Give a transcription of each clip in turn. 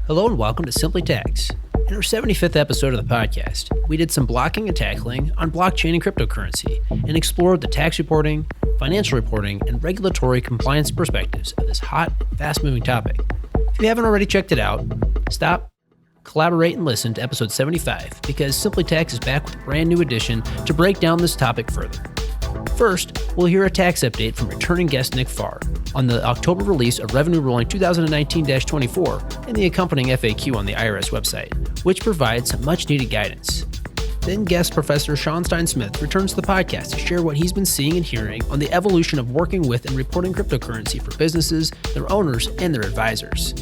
Hello and welcome to Simply Tax. In our 75th episode of the podcast, we did some blocking and tackling on blockchain and cryptocurrency and explored the tax reporting, financial reporting, and regulatory compliance perspectives of this hot, fast-moving topic. If you haven't already checked it out, stop, collaborate, and listen to episode 75 because Simply Tax is back with a brand new edition to break down this topic further. First, we'll hear a tax update from returning guest Nik Fahrer on the October release of Revenue Ruling 2019-24 and the accompanying FAQ on the IRS website, which provides some much-needed guidance. Then guest Professor Stein returns to the podcast to share what he's been seeing and hearing on the evolution of working with and reporting cryptocurrency for businesses, their owners, and their advisors.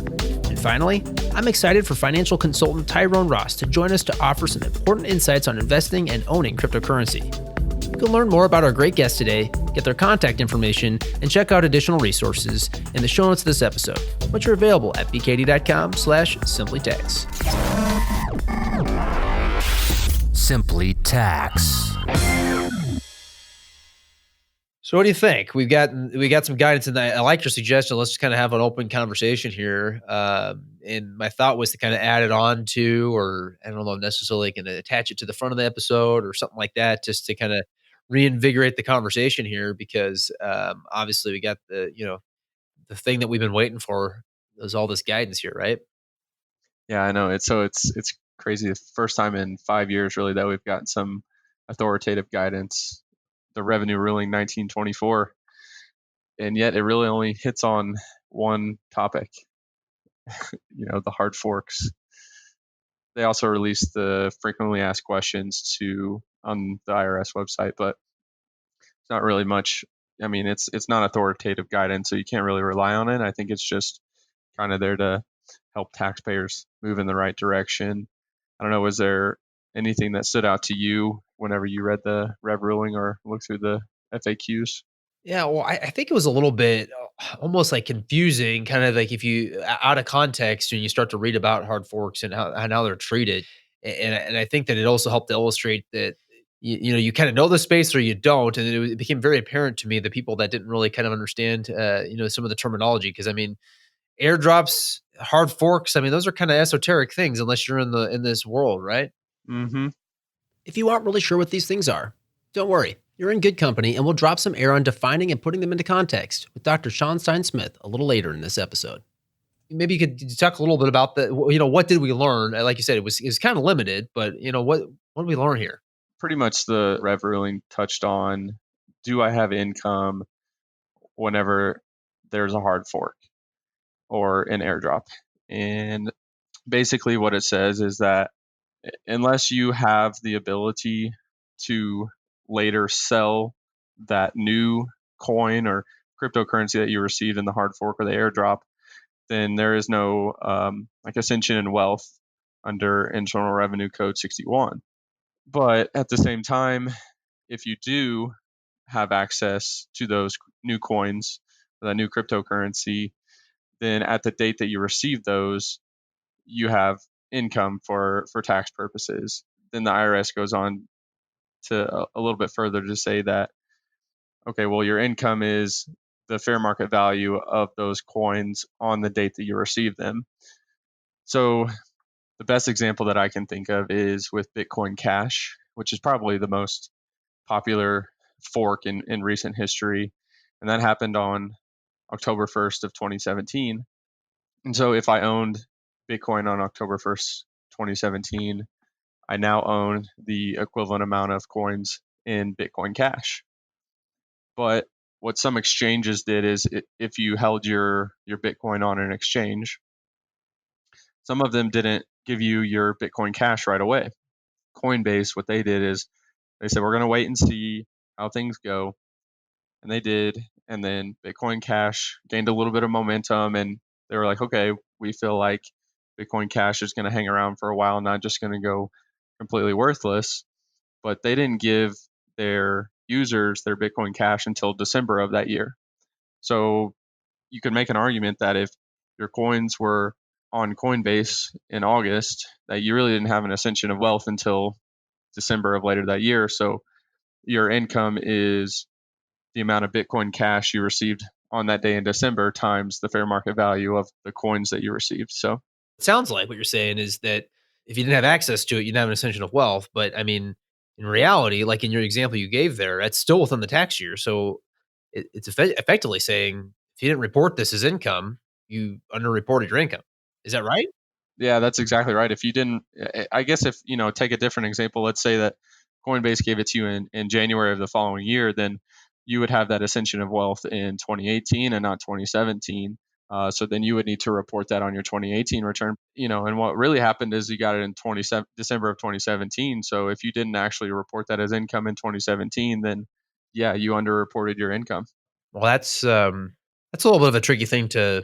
And finally, I'm excited for financial consultant Tyrone to join us to offer some important insights on investing and owning cryptocurrency. You can learn more about our great guests today, get their contact information, and check out additional resources in the show notes of this episode, which are available at bkd.com/simplytax. Simply Tax. So what do you think? We got some guidance, and I like your suggestion. Let's just kind of have an open conversation here. And my thought was to kind of add it on to, or I don't know, necessarily going to attach it to the front of the episode or something like that, just to kind of reinvigorate the conversation here, because obviously we got the thing that we've been waiting for is all this guidance here, right? Yeah, I know. It's crazy. The first time in 5 years, really, that we've gotten some authoritative guidance. The Revenue Ruling 1924, and yet it really only hits on one topic. The hard forks. They also released the frequently asked questions on the IRS website, but it's not really much. I mean, it's not authoritative guidance, so you can't really rely on it. I think it's just kind of there to help taxpayers move in the right direction. I don't know, was there anything that stood out to you whenever you read the Rev ruling or looked through the FAQs? Yeah, well, I think it was a little bit almost like confusing, kind of like if you out of context when you start to read about hard forks and how they're treated, and I think that it also helped to illustrate that you kind of know the space or you don't, and it became very apparent to me the people that didn't really kind of understand some of the terminology, because I mean airdrops, hard forks, I mean those are kind of esoteric things unless you're in this world, right? Mm-hmm. If you aren't really sure what these things are, don't worry. You're in good company, and we'll drop some air on defining and putting them into context with Dr. Stein a little later in this episode. Maybe you could talk a little bit about what did we learn? Like you said, it was kind of limited, but what did we learn here? Pretty much the Rev ruling touched on, do I have income whenever there's a hard fork or an airdrop? And basically what it says is that unless you have the ability to later sell that new coin or cryptocurrency that you received in the hard fork or the airdrop, then there is no ascension in wealth under Internal Revenue Code 61. But at the same time, if you do have access to those new coins, the new cryptocurrency, then at the date that you receive those, you have income for tax purposes. Then the IRS goes on to a little bit further to say that, okay, well, your income is the fair market value of those coins on the date that you receive them. So the best example that I can think of is with Bitcoin Cash, which is probably the most popular fork in recent history. And that happened on October 1st of 2017. And so if I owned Bitcoin on October 1st, 2017, I now own the equivalent amount of coins in Bitcoin Cash. But what some exchanges did is if you held your Bitcoin on an exchange, some of them didn't give you your Bitcoin Cash right away. Coinbase, what they did is they said, we're going to wait and see how things go. And they did. And then Bitcoin Cash gained a little bit of momentum, and they were like, okay, we feel like Bitcoin Cash is going to hang around for a while, not just going to go completely worthless. But they didn't give their users their Bitcoin Cash until December of that year. So you could make an argument that if your coins were on Coinbase in August, that you really didn't have an ascension of wealth until December of later that year. So your income is the amount of Bitcoin Cash you received on that day in December times the fair market value of the coins that you received. So It sounds like what you're saying is that if you didn't have access to it, you'd have an ascension of wealth. But I mean, in reality, like in your example you gave there, that's still within the tax year. So it's effectively saying if you didn't report this as income, you underreported your income. Is that right? Yeah, that's exactly right. If you didn't, I guess if, take a different example, let's say that Coinbase gave it to you in January of the following year, then you would have that ascension of wealth in 2018 and not 2017. So then you would need to report that on your 2018 return, and what really happened is you got it in December of 2017. So if you didn't actually report that as income in 2017, then yeah, you underreported your income. Well, that's a little bit of a tricky thing to.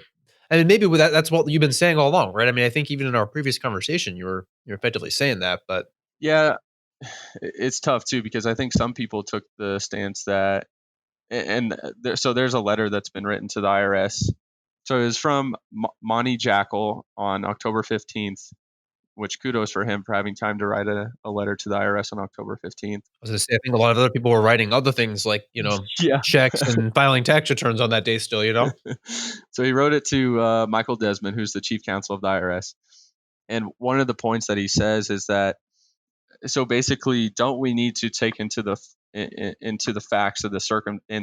I mean, maybe with that, that's what you've been saying all along, right? I mean, I think even in our previous conversation, you're effectively saying that, but Yeah, it's tough too because I think some people took the stance that, so there's a letter that's been written to the IRS. So it was from Monty Jackal on October 15th, which kudos for him for having time to write a letter to the IRS on October 15th. I was gonna say, I think a lot of other people were writing other things like, Yeah. checks and filing tax returns on that day still, you know? So he wrote it to Michael Desmond, who's the chief counsel of the IRS. And one of the points that he says is that, so basically, don't we need to take into the facts of the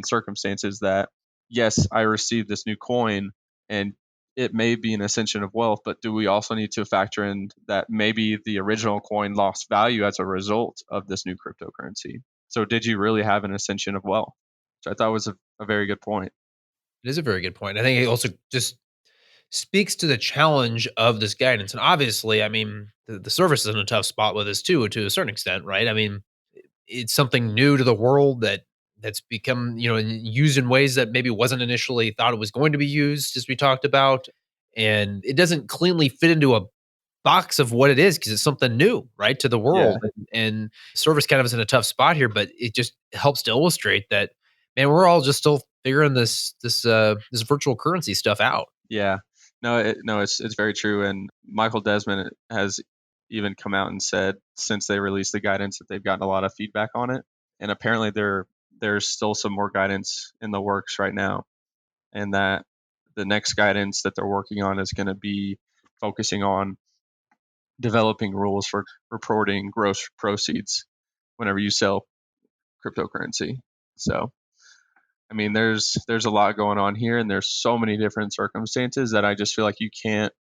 circumstances that, yes, I received this new coin and it may be an ascension of wealth, but do we also need to factor in that maybe the original coin lost value as a result of this new cryptocurrency? So did you really have an ascension of wealth? Which I thought was a very good point. It is a very good point. I think it also just speaks to the challenge of this guidance. And obviously, I mean, the service is in a tough spot with this too, to a certain extent, right? I mean, it's something new to the world that's become, and used in ways that maybe wasn't initially thought it was going to be used, as we talked about. And it doesn't cleanly fit into a box of what it is because it's something new, right, to the Yeah, world. And service kind of is in a tough spot here, but it just helps to illustrate that, man, we're all just still figuring this virtual currency stuff out. yeah. No, it's very true. And Michael Desmond has even come out and said since they released the guidance that they've gotten a lot of feedback on it, and apparently there's still some more guidance in the works right now, and that the next guidance that they're working on is going to be focusing on developing rules for reporting gross proceeds whenever you sell cryptocurrency. So I mean, there's a lot going on here, and there's so many different circumstances that I just feel like you can't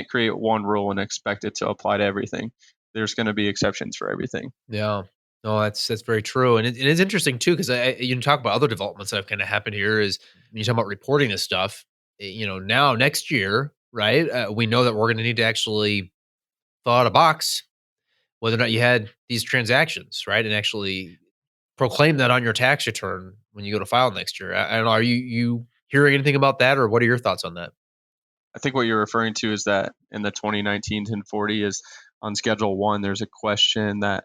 create one rule and expect it to apply to everything. There's going to be exceptions for everything. Yeah. No, that's very true, and it is interesting too because you can talk about other developments that have kind of happened here. Is when you talk about reporting this stuff, now next year, right? We know that we're going to need to actually fill out a box whether or not you had these transactions, right, and actually proclaim that on your tax return when you go to file next year. I don't know. Are you hearing anything about that, or what are your thoughts on that? I think what you're referring to is that in the 2019 1040 is on Schedule 1, there's a question that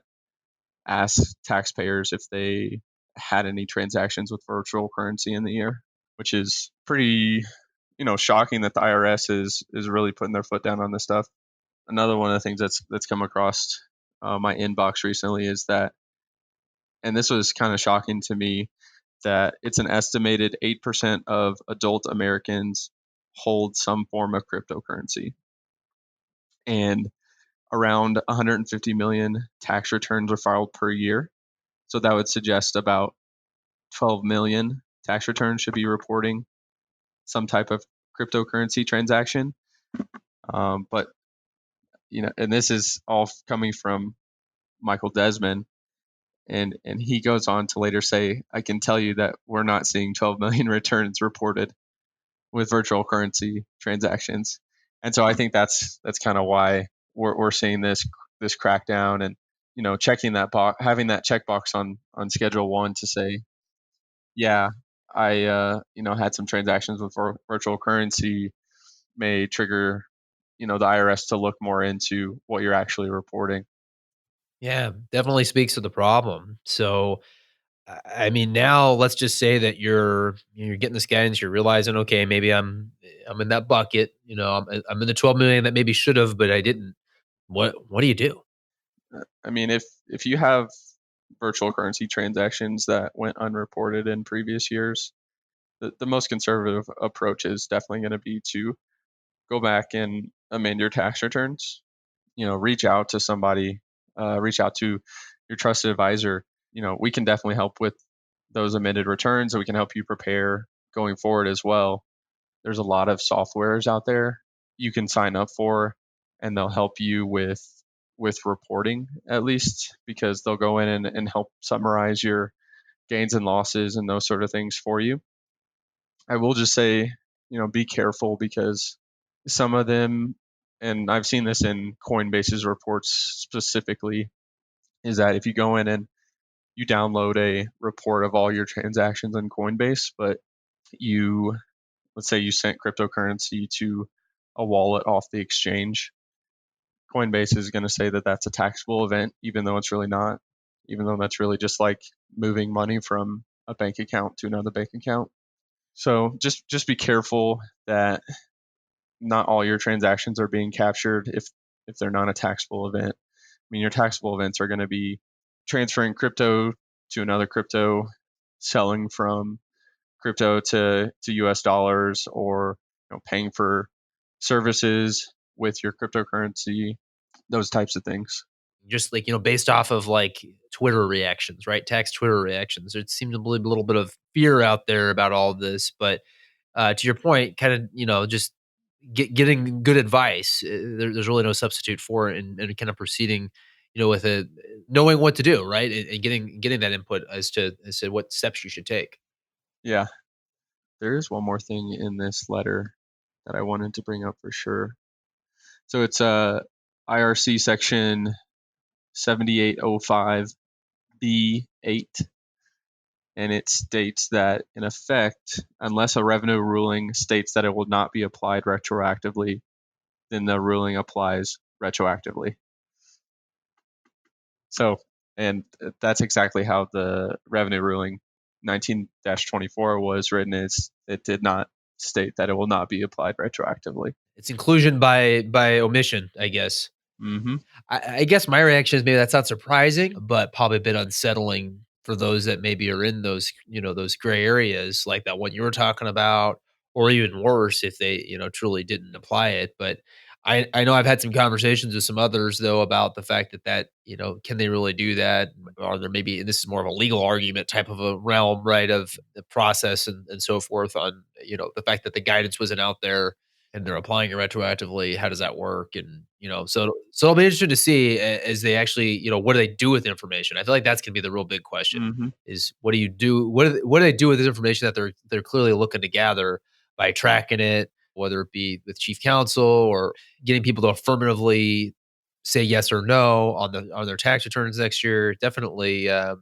asks taxpayers if they had any transactions with virtual currency in the year, which is pretty, shocking that the IRS is really putting their foot down on this stuff. Another one of the things that's come across my inbox recently is that, and this was kind of shocking to me, that it's an estimated 8% of adult Americans hold some form of cryptocurrency. And around 150 million tax returns are filed per year. So that would suggest about 12 million tax returns should be reporting some type of cryptocurrency transaction. But, and this is all coming from Michael Desmond. And he goes on to later say, I can tell you that we're not seeing 12 million returns reported with virtual currency transactions. And so I think that's kind of why we're seeing this crackdown, and checking that box, having that checkbox on Schedule 1 to say, yeah, I had some transactions with virtual currency, may trigger the IRS to look more into what you're actually reporting. Yeah, definitely speaks to the problem. So, I mean, now let's just say that you're getting this guidance, you're realizing, okay, maybe I'm in that bucket. I'm in the 12 million that maybe should have, but I didn't. What do you do? I mean, if you have virtual currency transactions that went unreported in previous years, the most conservative approach is definitely going to be to go back and amend your tax returns, reach out to somebody, reach out to your trusted advisor. We can definitely help with those amended returns, and we can help you prepare going forward as well. There's a lot of softwares out there you can sign up for, and they'll help you with reporting, at least, because they'll go in and help summarize your gains and losses and those sort of things for you. I will just say, be careful, because some of them, and I've seen this in Coinbase's reports specifically, is that if you go in and you download a report of all your transactions on Coinbase, but let's say you sent cryptocurrency to a wallet off the exchange, Coinbase is going to say that that's a taxable event, even though it's really not, even though that's really just like moving money from a bank account to another bank account. So just be careful that not all your transactions are being captured if they're not a taxable event. I mean, your taxable events are going to be transferring crypto to another crypto, selling from crypto to US dollars, or paying for services with your cryptocurrency, those types of things. Just like, based off of like Twitter reactions, right? Tax Twitter reactions. There seems to be a little bit of fear out there about all of this. But to your point, kind of, just getting good advice. There's really no substitute for it, and kind of proceeding, with it, knowing what to do, right? And getting that input as to what steps you should take. Yeah, there is one more thing in this letter that I wanted to bring up for sure. So it's IRC section 7805 B8, and it states that, in effect, unless a revenue ruling states that it will not be applied retroactively, then the ruling applies retroactively. So, and that's exactly how the revenue ruling 19-24 was written. It did not state that it will not be applied retroactively. It's inclusion by omission, I guess. Mm-hmm. I guess my reaction is maybe that's not surprising, but probably a bit unsettling for those that maybe are in those, those gray areas like that one you were talking about, or even worse if they, truly didn't apply it. But I know I've had some conversations with some others though about the fact that, can they really do that? Or there maybe, and this is more of a legal argument type of a realm, right? Of the process and so forth on, the fact that the guidance wasn't out there and they're applying it retroactively. How does that work? And so it'll be interesting to see as they actually, what do they do with the information? I feel like that's gonna be the real big question: Mm-hmm. is what do you do? What do they do with this information that they're clearly looking to gather by tracking it, whether it be with chief counsel or getting people to affirmatively say yes or no on their tax returns next year? Definitely, the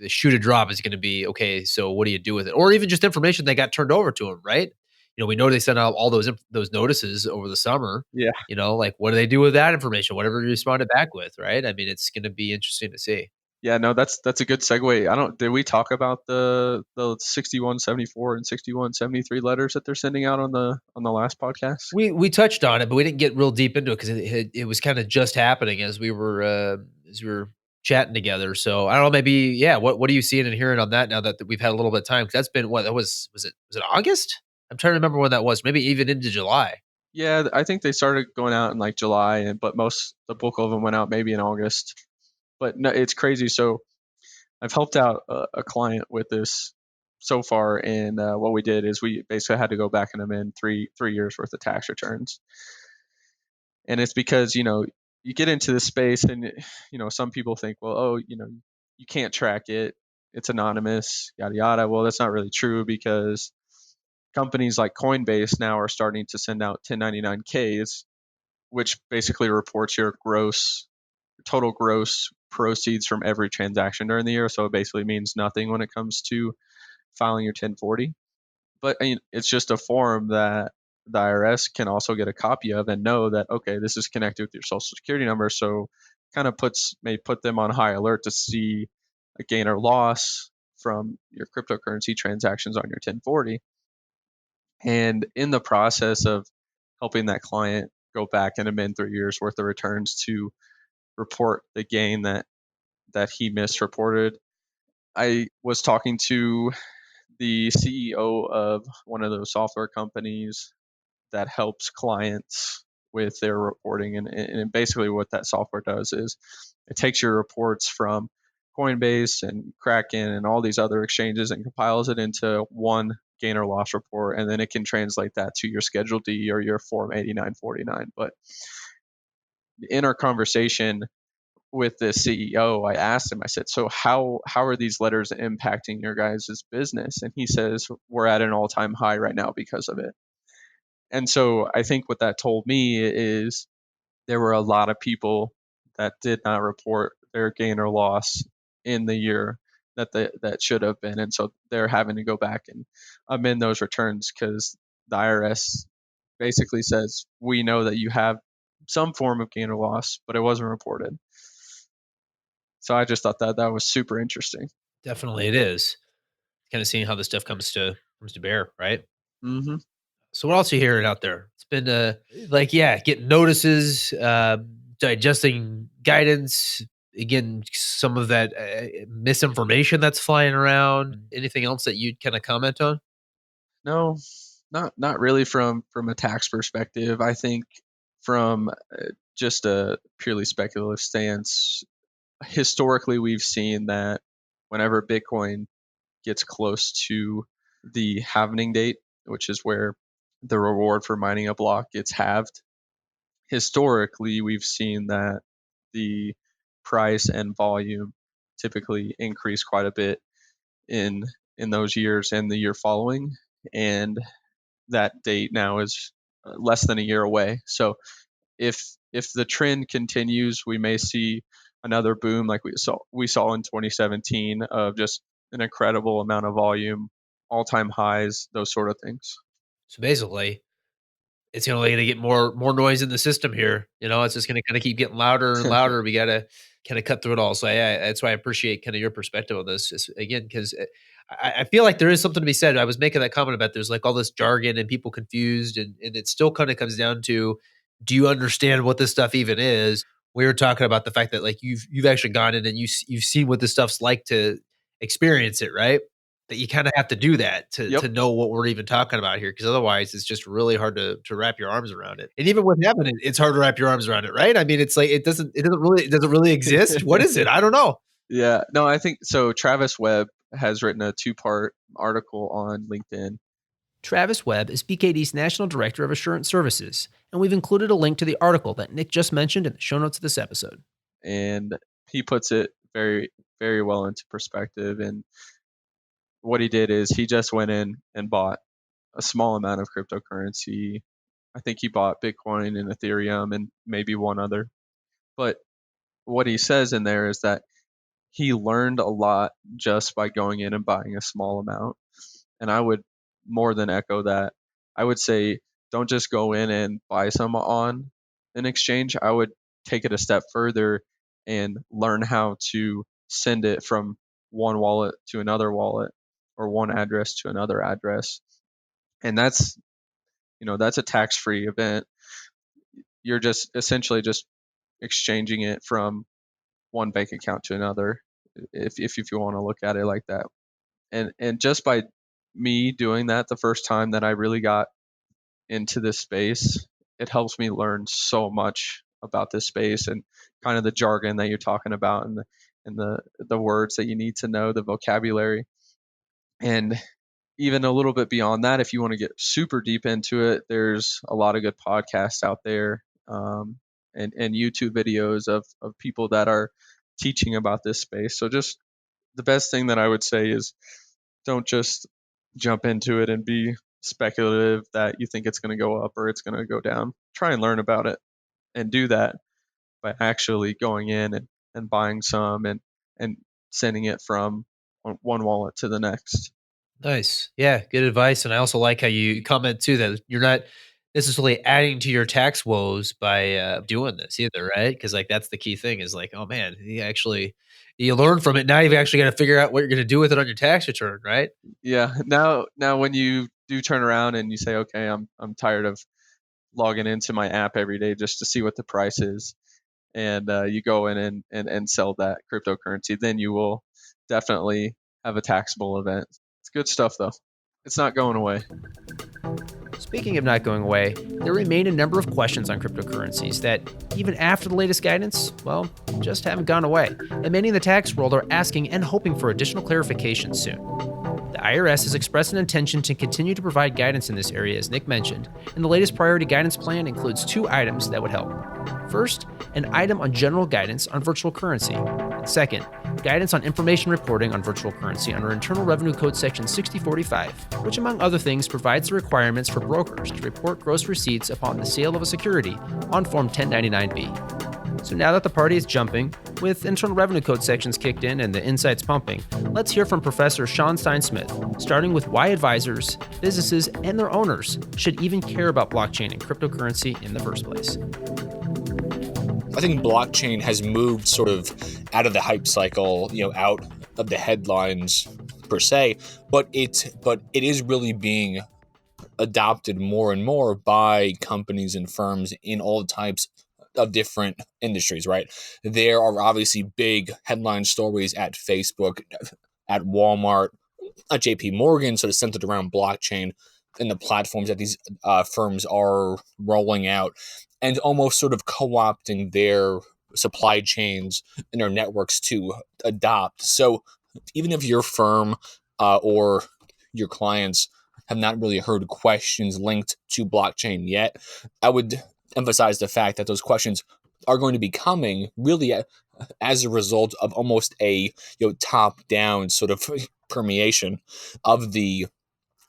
shoe to drop is going to be okay. So what do you do with it, or even just information that got turned over to them, right? We know they sent out all those notices over the summer. Yeah. Like what do they do with that information? Whatever you responded back with, right? I mean, it's going to be interesting to see. Yeah, no, that's a good segue. Did we talk about the 6174 and 6173 letters that they're sending out on the last podcast? We touched on it, but we didn't get real deep into it because it was kind of just happening as we were chatting together. So I don't know, maybe What are you seeing and hearing on that now that we've had a little bit of time? Because that's been that was it August? I'm trying to remember when that was. Maybe even into July. Yeah, I think they started going out in like July, but the bulk of them went out maybe in August. But no, it's crazy. So I've helped out a client with this so far, and what we did is we basically had to go back and amend three years worth of tax returns. And it's because you get into this space, and some people think, well, oh, you can't track it, it's anonymous, yada yada. Well, that's not really true, because companies like Coinbase now are starting to send out 1099Ks, which basically reports your total gross proceeds from every transaction during the year. So it basically means nothing when it comes to filing your 1040. But it's just a form that the IRS can also get a copy of and know that, okay, this is connected with your social security number. So kind of may put them on high alert to see a gain or loss from your cryptocurrency transactions on your 1040. And in the process of helping that client go back and amend 3 years worth of returns to report the gain that he misreported, I was talking to the CEO of one of those software companies that helps clients with their reporting. And basically what that software does is it takes your reports from Coinbase and Kraken and all these other exchanges and compiles it into one gain or loss report, and then it can translate that to your Schedule D or your Form 8949. But in our conversation with the CEO, I asked him, I said, so how are these letters impacting your guys' business? And he says, we're at an all-time high right now because of it. And so I think what that told me is there were a lot of people that did not report their gain or loss in the year that should have been. And so they're having to go back and amend those returns because the IRS basically says, we know that you have some form of gain or loss, but it wasn't reported. So I just thought that was super interesting. Definitely it is. Kind of seeing how this stuff comes to bear, right? Mm-hmm. So what else are you hearing out there? It's been getting notices, digesting guidance, again, some of that misinformation that's flying around. Anything else that you'd kind of comment on? No, not really from a tax perspective. I think from just a purely speculative stance, historically we've seen that whenever Bitcoin gets close to the halving date, which is where the reward for mining a block gets halved, historically we've seen that the price and volume typically increase quite a bit in those years and the year following, and that date now is less than a year away. So if the trend continues, we may see another boom like we saw in 2017 of just an incredible amount of volume, all-time highs, those sort of things. So basically, it's only going to get more noise in the system here. It's just going to kind of keep getting louder and louder. We got to kind of cut through it all. So that's why I appreciate kind of your perspective on this. Again, because I feel like there is something to be said. I was making that comment about there's like all this jargon and people confused, and it still kind of comes down to, do you understand what this stuff even is? We were talking about the fact that like you've actually gone in and you've seen what this stuff's like to experience it, right? That you kind of have to do that to know what we're even talking about here, because otherwise it's just really hard to wrap your arms around it. And even with having it, it's hard to wrap your arms around it, right? I mean, it's like it doesn't really exist. What is it? I don't know. Yeah, no, I think so. Travis Webb has written a 2-part article on LinkedIn. Travis Webb is BKD's National Director of Assurance Services, and we've included a link to the article that Nick just mentioned in the show notes of this episode. And he puts it very, very well into perspective. And what he did is he just went in and bought a small amount of cryptocurrency. I think he bought Bitcoin and Ethereum and maybe one other. But what he says in there is that he learned a lot just by going in and buying a small amount. And I would more than echo that. I would say don't just go in and buy some on an exchange. I would take it a step further and learn how to send it from one wallet to another wallet or one address to another address. And that's a tax-free event. You're just essentially just exchanging it from one bank account to another, if you want to look at it like that. And just by me doing that the first time that I really got into this space, it helps me learn so much about this space and kind of the jargon that you're talking about, and the words that you need to know, the vocabulary. And even a little bit beyond that, if you want to get super deep into it, there's a lot of good podcasts out there, and YouTube videos of people that are teaching about this space. So just the best thing that I would say is don't just jump into it and be speculative that you think it's going to go up or it's going to go down. Try and learn about it, and do that by actually going in and buying some and sending it from one wallet to the next. Nice. Yeah, good advice. And I also like how you comment too that you're not necessarily adding to your tax woes by doing this either, right? Because like that's the key thing is like, oh man, you learn from it. Now you've actually got to figure out what you're going to do with it on your tax return, right? Yeah. Now when you do turn around and you say, okay, I'm tired of logging into my app every day just to see what the price is, and you go in and sell that cryptocurrency, then you will definitely have a taxable event. It's good stuff though. It's not going away. Speaking of not going away, there remain a number of questions on cryptocurrencies that, even after the latest guidance, well, just haven't gone away, and many in the tax world are asking and hoping for additional clarification soon. The IRS has expressed an intention to continue to provide guidance in this area, as Nick mentioned, and the latest priority guidance plan includes 2 items that would help. First, an item on general guidance on virtual currency. And second, guidance on information reporting on virtual currency under Internal Revenue Code Section 6045, which, among other things, provides the requirements for brokers to report gross receipts upon the sale of a security on Form 1099-B. So now that the party is jumping, with Internal Revenue Code sections kicked in and the insights pumping, let's hear from Professor Sean Stein-Smith, starting with why advisors, businesses, and their owners should even care about blockchain and cryptocurrency in the first place. I think blockchain has moved sort of out of the hype cycle, out of the headlines per se, but it is really being adopted more and more by companies and firms in all types of different industries, right? There are obviously big headline stories at Facebook, at Walmart, at JP Morgan, sort of centered around blockchain and the platforms that these firms are rolling out and almost sort of co-opting their supply chains and their networks to adopt. So even if your firm or your clients have not really heard questions linked to blockchain yet, I would emphasize the fact that those questions are going to be coming really as a result of almost a top-down sort of permeation of the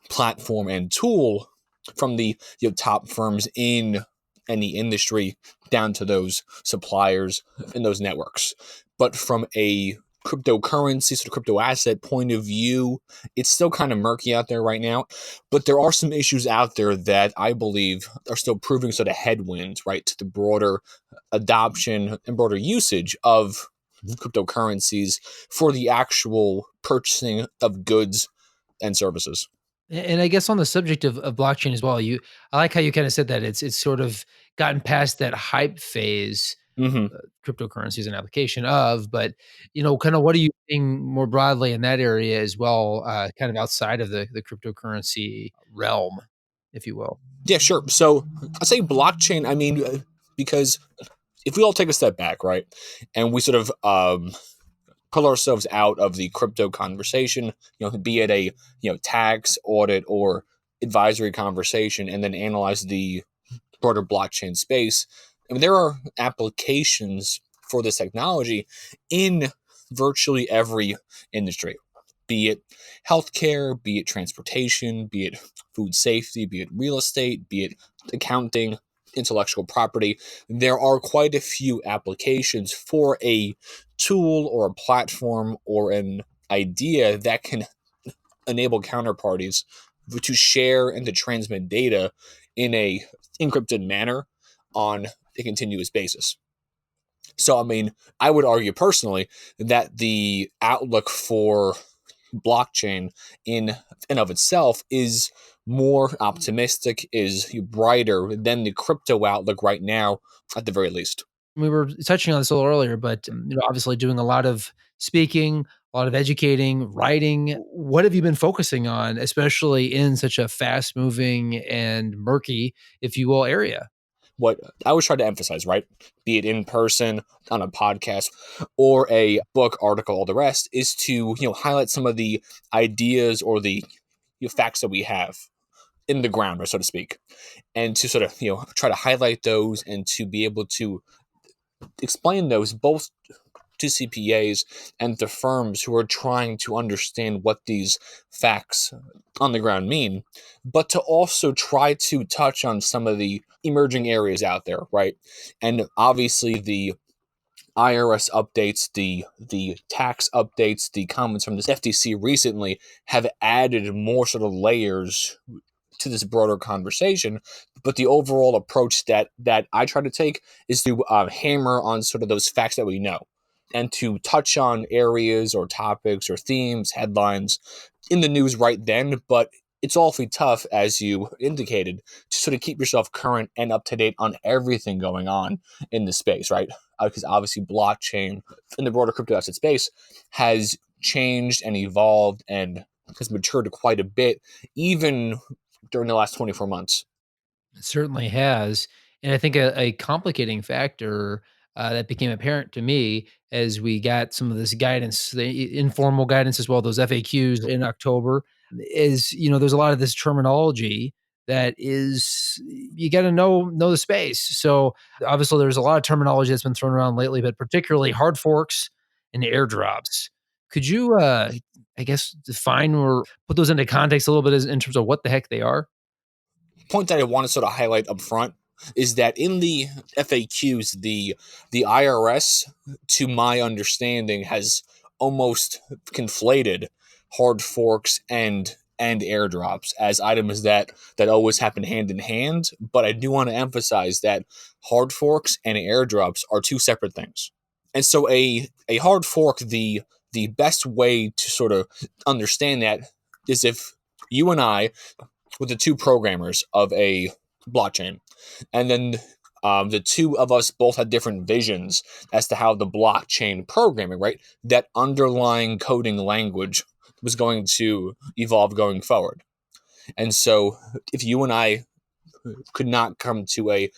platform and tool from the top firms in any industry down to those suppliers and those networks. But from a cryptocurrency, sort of crypto asset point of view, it's still kind of murky out there right now. But there are some issues out there that I believe are still proving sort of headwinds, right, to the broader adoption and broader usage of cryptocurrencies for the actual purchasing of goods and services. And I guess on the subject of blockchain as well, I like how you kind of said that it's sort of gotten past that hype phase. Cryptocurrency is an application of, but kind of what are you seeing more broadly in that area as well, kind of outside of the cryptocurrency realm, if you will? Yeah, sure. So I say blockchain, I mean, because if we all take a step back, right, and we sort of pull ourselves out of the crypto conversation, be it a tax, audit, or advisory conversation, and then analyze the broader blockchain space. I mean, there are applications for this technology in virtually every industry, be it healthcare, be it transportation, be it food safety, be it real estate, be it accounting, intellectual property. There are quite a few applications for a tool or a platform or an idea that can enable counterparties to share and to transmit data in a encrypted manner on a continuous basis. So, I mean, I would argue personally that the outlook for blockchain in and of itself is more optimistic, is brighter than the crypto outlook right now, at the very least. We were touching on this a little earlier, but obviously doing a lot of speaking, a lot of educating, writing. What have you been focusing on, especially in such a fast-moving and murky, if you will, area? What I always try to emphasize, right, be it in person, on a podcast, or a book, article, all the rest, is to highlight some of the ideas or the facts that we have in the ground, so to speak, and to sort of try to highlight those and to be able to explain those both to CPAs and to firms who are trying to understand what these facts on the ground mean, but to also try to touch on some of the emerging areas out there, right? And obviously the IRS updates, the tax updates, the comments from the FTC recently have added more sort of layers to this broader conversation. But the overall approach that I try to take is to hammer on sort of those facts that we know and to touch on areas or topics or themes, headlines in the news right then. But it's awfully tough, as you indicated, to sort of keep yourself current and up to date on everything going on in the space, right? Because obviously blockchain in the broader crypto asset space has changed and evolved and has matured quite a bit, even during the last 24 months. It certainly has. And I think a complicating factor that became apparent to me as we got some of this guidance, the informal guidance as well, those FAQs in October, is, there's a lot of this terminology that is, you got to know the space. So obviously there's a lot of terminology that's been thrown around lately, but particularly hard forks and airdrops. Could you, I guess, define or put those into context a little bit in terms of what the heck they are? Point that I want to sort of highlight up front is that in the FAQs, the IRS, to my understanding, has almost conflated hard forks and airdrops as items that always happen hand in hand. But I do want to emphasize that hard forks and airdrops are two separate things. And so a hard fork, the best way to sort of understand that is if you and I with the two programmers of a blockchain. And then the two of us both had different visions as to how the blockchain programming, right, that underlying coding language was going to evolve going forward. And so if you and I could not come to a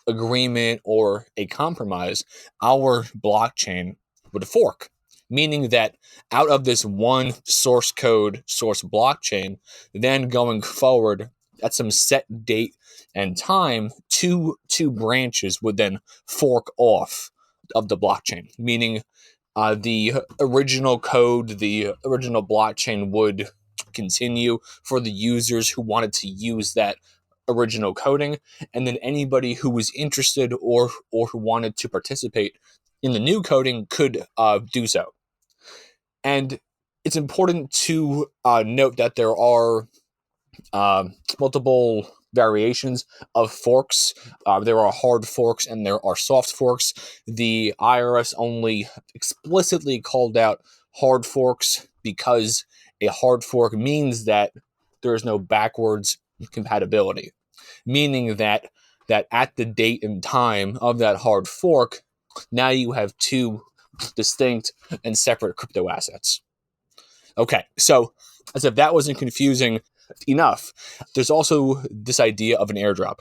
agreement or a compromise, our blockchain would fork, meaning that out of this one source code, source blockchain, then going forward at some set date and time, two branches would then fork off of the blockchain, meaning the original code, the original blockchain would continue for the users who wanted to use that original coding, and then anybody who was interested or who wanted to participate in the new coding could do so. And it's important to note that there are multiple variations of forks. There are hard forks and there are soft forks. The IRS only explicitly called out hard forks because a hard fork means that there is no backwards compatibility, meaning that at the date and time of that hard fork, now you have two distinct and separate crypto assets. Okay, so as if that wasn't confusing enough, there's also this idea of an airdrop.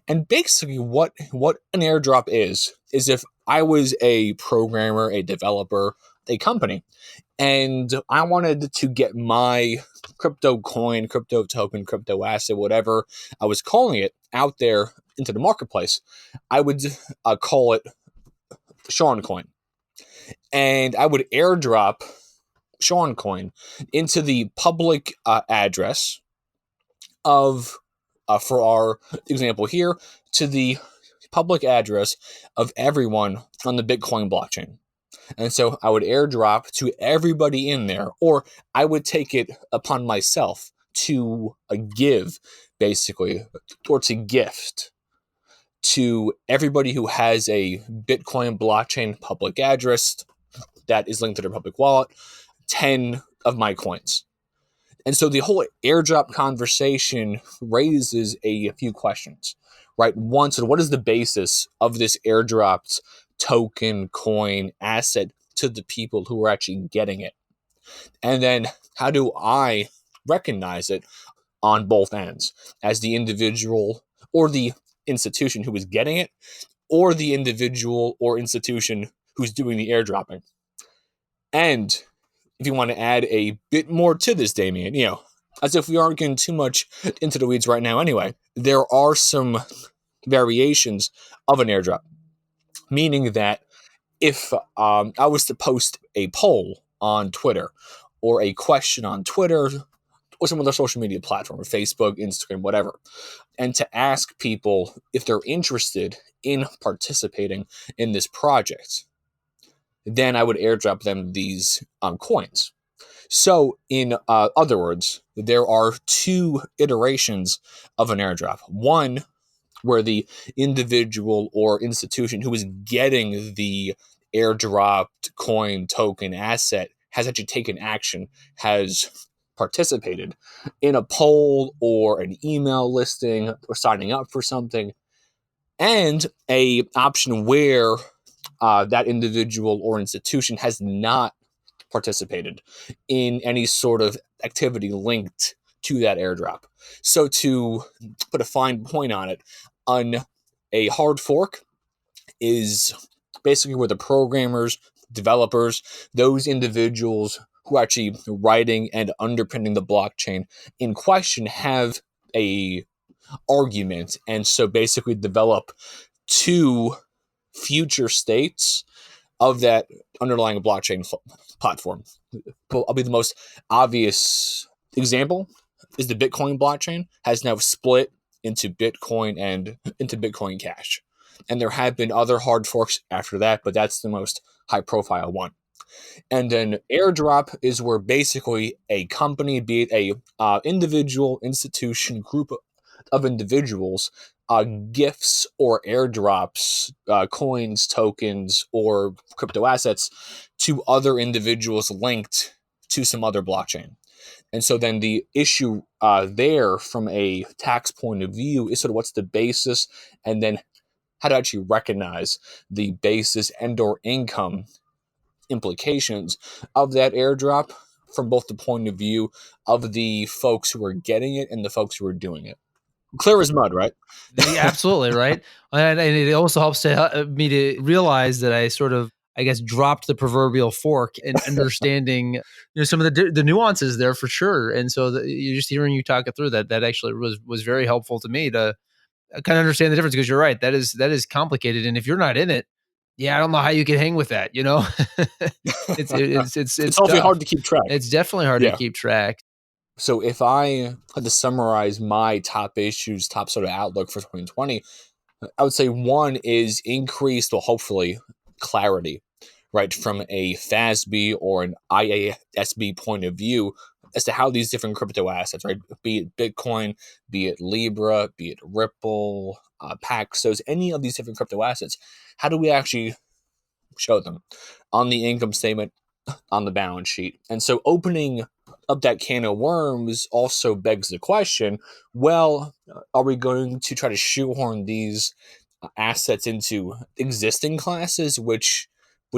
And basically what an airdrop is if I was a programmer, a developer, a company, and I wanted to get my crypto coin, crypto token, crypto asset, whatever I was calling it, out there into the marketplace, I would call it Sean Coin. And I would airdrop Sean Coin into the public address of, for our example here, to the public address of everyone on the Bitcoin blockchain. And so I would airdrop to everybody in there, or I would take it upon myself to give, basically, or to gift to everybody who has a Bitcoin blockchain public address that is linked to their public wallet, 10 of my coins. And so the whole airdrop conversation raises a few questions, right? One, so what is the basis of this airdropped token, coin, asset to the people who are actually getting it? And then how do I recognize it on both ends as the individual or the institution who is getting it, or the individual or institution who's doing the airdropping? And if you want to add a bit more to this, Damien, as if we aren't getting too much into the weeds right now anyway, there are some variations of an airdrop, meaning that if I was to post a poll on Twitter or a question on Twitter or some other social media platform, Facebook, Instagram, whatever, and to ask people if they're interested in participating in this project, then I would airdrop them these coins. So, in other words, there are two iterations of an airdrop. One, where the individual or institution who is getting the airdropped coin, token, asset has actually taken action, has participated in a poll or an email listing or signing up for something, and a option where that individual or institution has not participated in any sort of activity linked to that airdrop. So to put a fine point on it, a hard fork is basically where the programmers, developers, those individuals who are actually writing and underpinning the blockchain in question have a argument, and so basically develop two future states of that underlying blockchain platform. I'll be the most obvious example is the Bitcoin blockchain has now split into Bitcoin and into Bitcoin Cash. And there have been other hard forks after that, but that's the most high profile one. And an airdrop is where basically a company, be it a individual, institution, group of individuals, gifts or airdrops, coins, tokens, or crypto assets to other individuals linked to some other blockchain. And so then the issue there from a tax point of view is sort of what's the basis, and then how to actually recognize the basis and or income implications of that airdrop from both the point of view of the folks who are getting it and the folks who are doing it. Clear as mud, right? Yeah, absolutely, right. And it also helps me to realize that I sort of, I guess, dropped the proverbial fork in understanding, some of the nuances there for sure. And so you're just hearing you talk it through that actually was very helpful to me to kind of understand the difference, because you're right, that is complicated, and if you're not in it, yeah, I don't know how you can hang with that. It's awfully tough. hard to keep track. It's definitely hard to keep track. So if I had to summarize my top issues, top sort of outlook for 2020, I would say one is increased, well, hopefully, clarity, right, from a FASB or an IASB point of view as to how these different crypto assets, right, be it Bitcoin, be it Libra, be it Ripple, Paxos, any of these different crypto assets, how do we actually show them on the income statement, on the balance sheet? And so opening up that can of worms also begs the question, well, are we going to try to shoehorn these assets into existing classes, which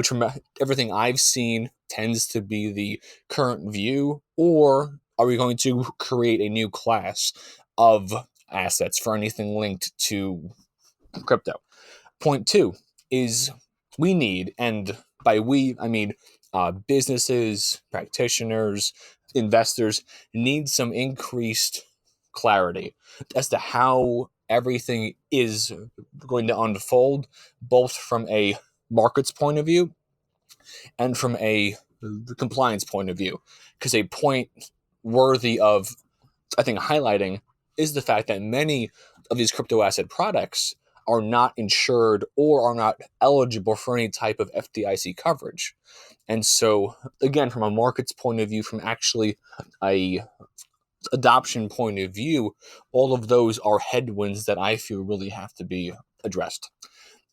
from everything I've seen tends to be the current view, or are we going to create a new class of assets for anything linked to crypto? Point two is we need, and by we, I mean businesses, practitioners, investors, need some increased clarity as to how everything is going to unfold, both from a markets point of view and from a compliance point of view. Because a point worthy of, I think, highlighting is the fact that many of these crypto asset products are not insured or are not eligible for any type of FDIC coverage. And so, again, from a markets point of view, from actually a adoption point of view, all of those are headwinds that I feel really have to be addressed.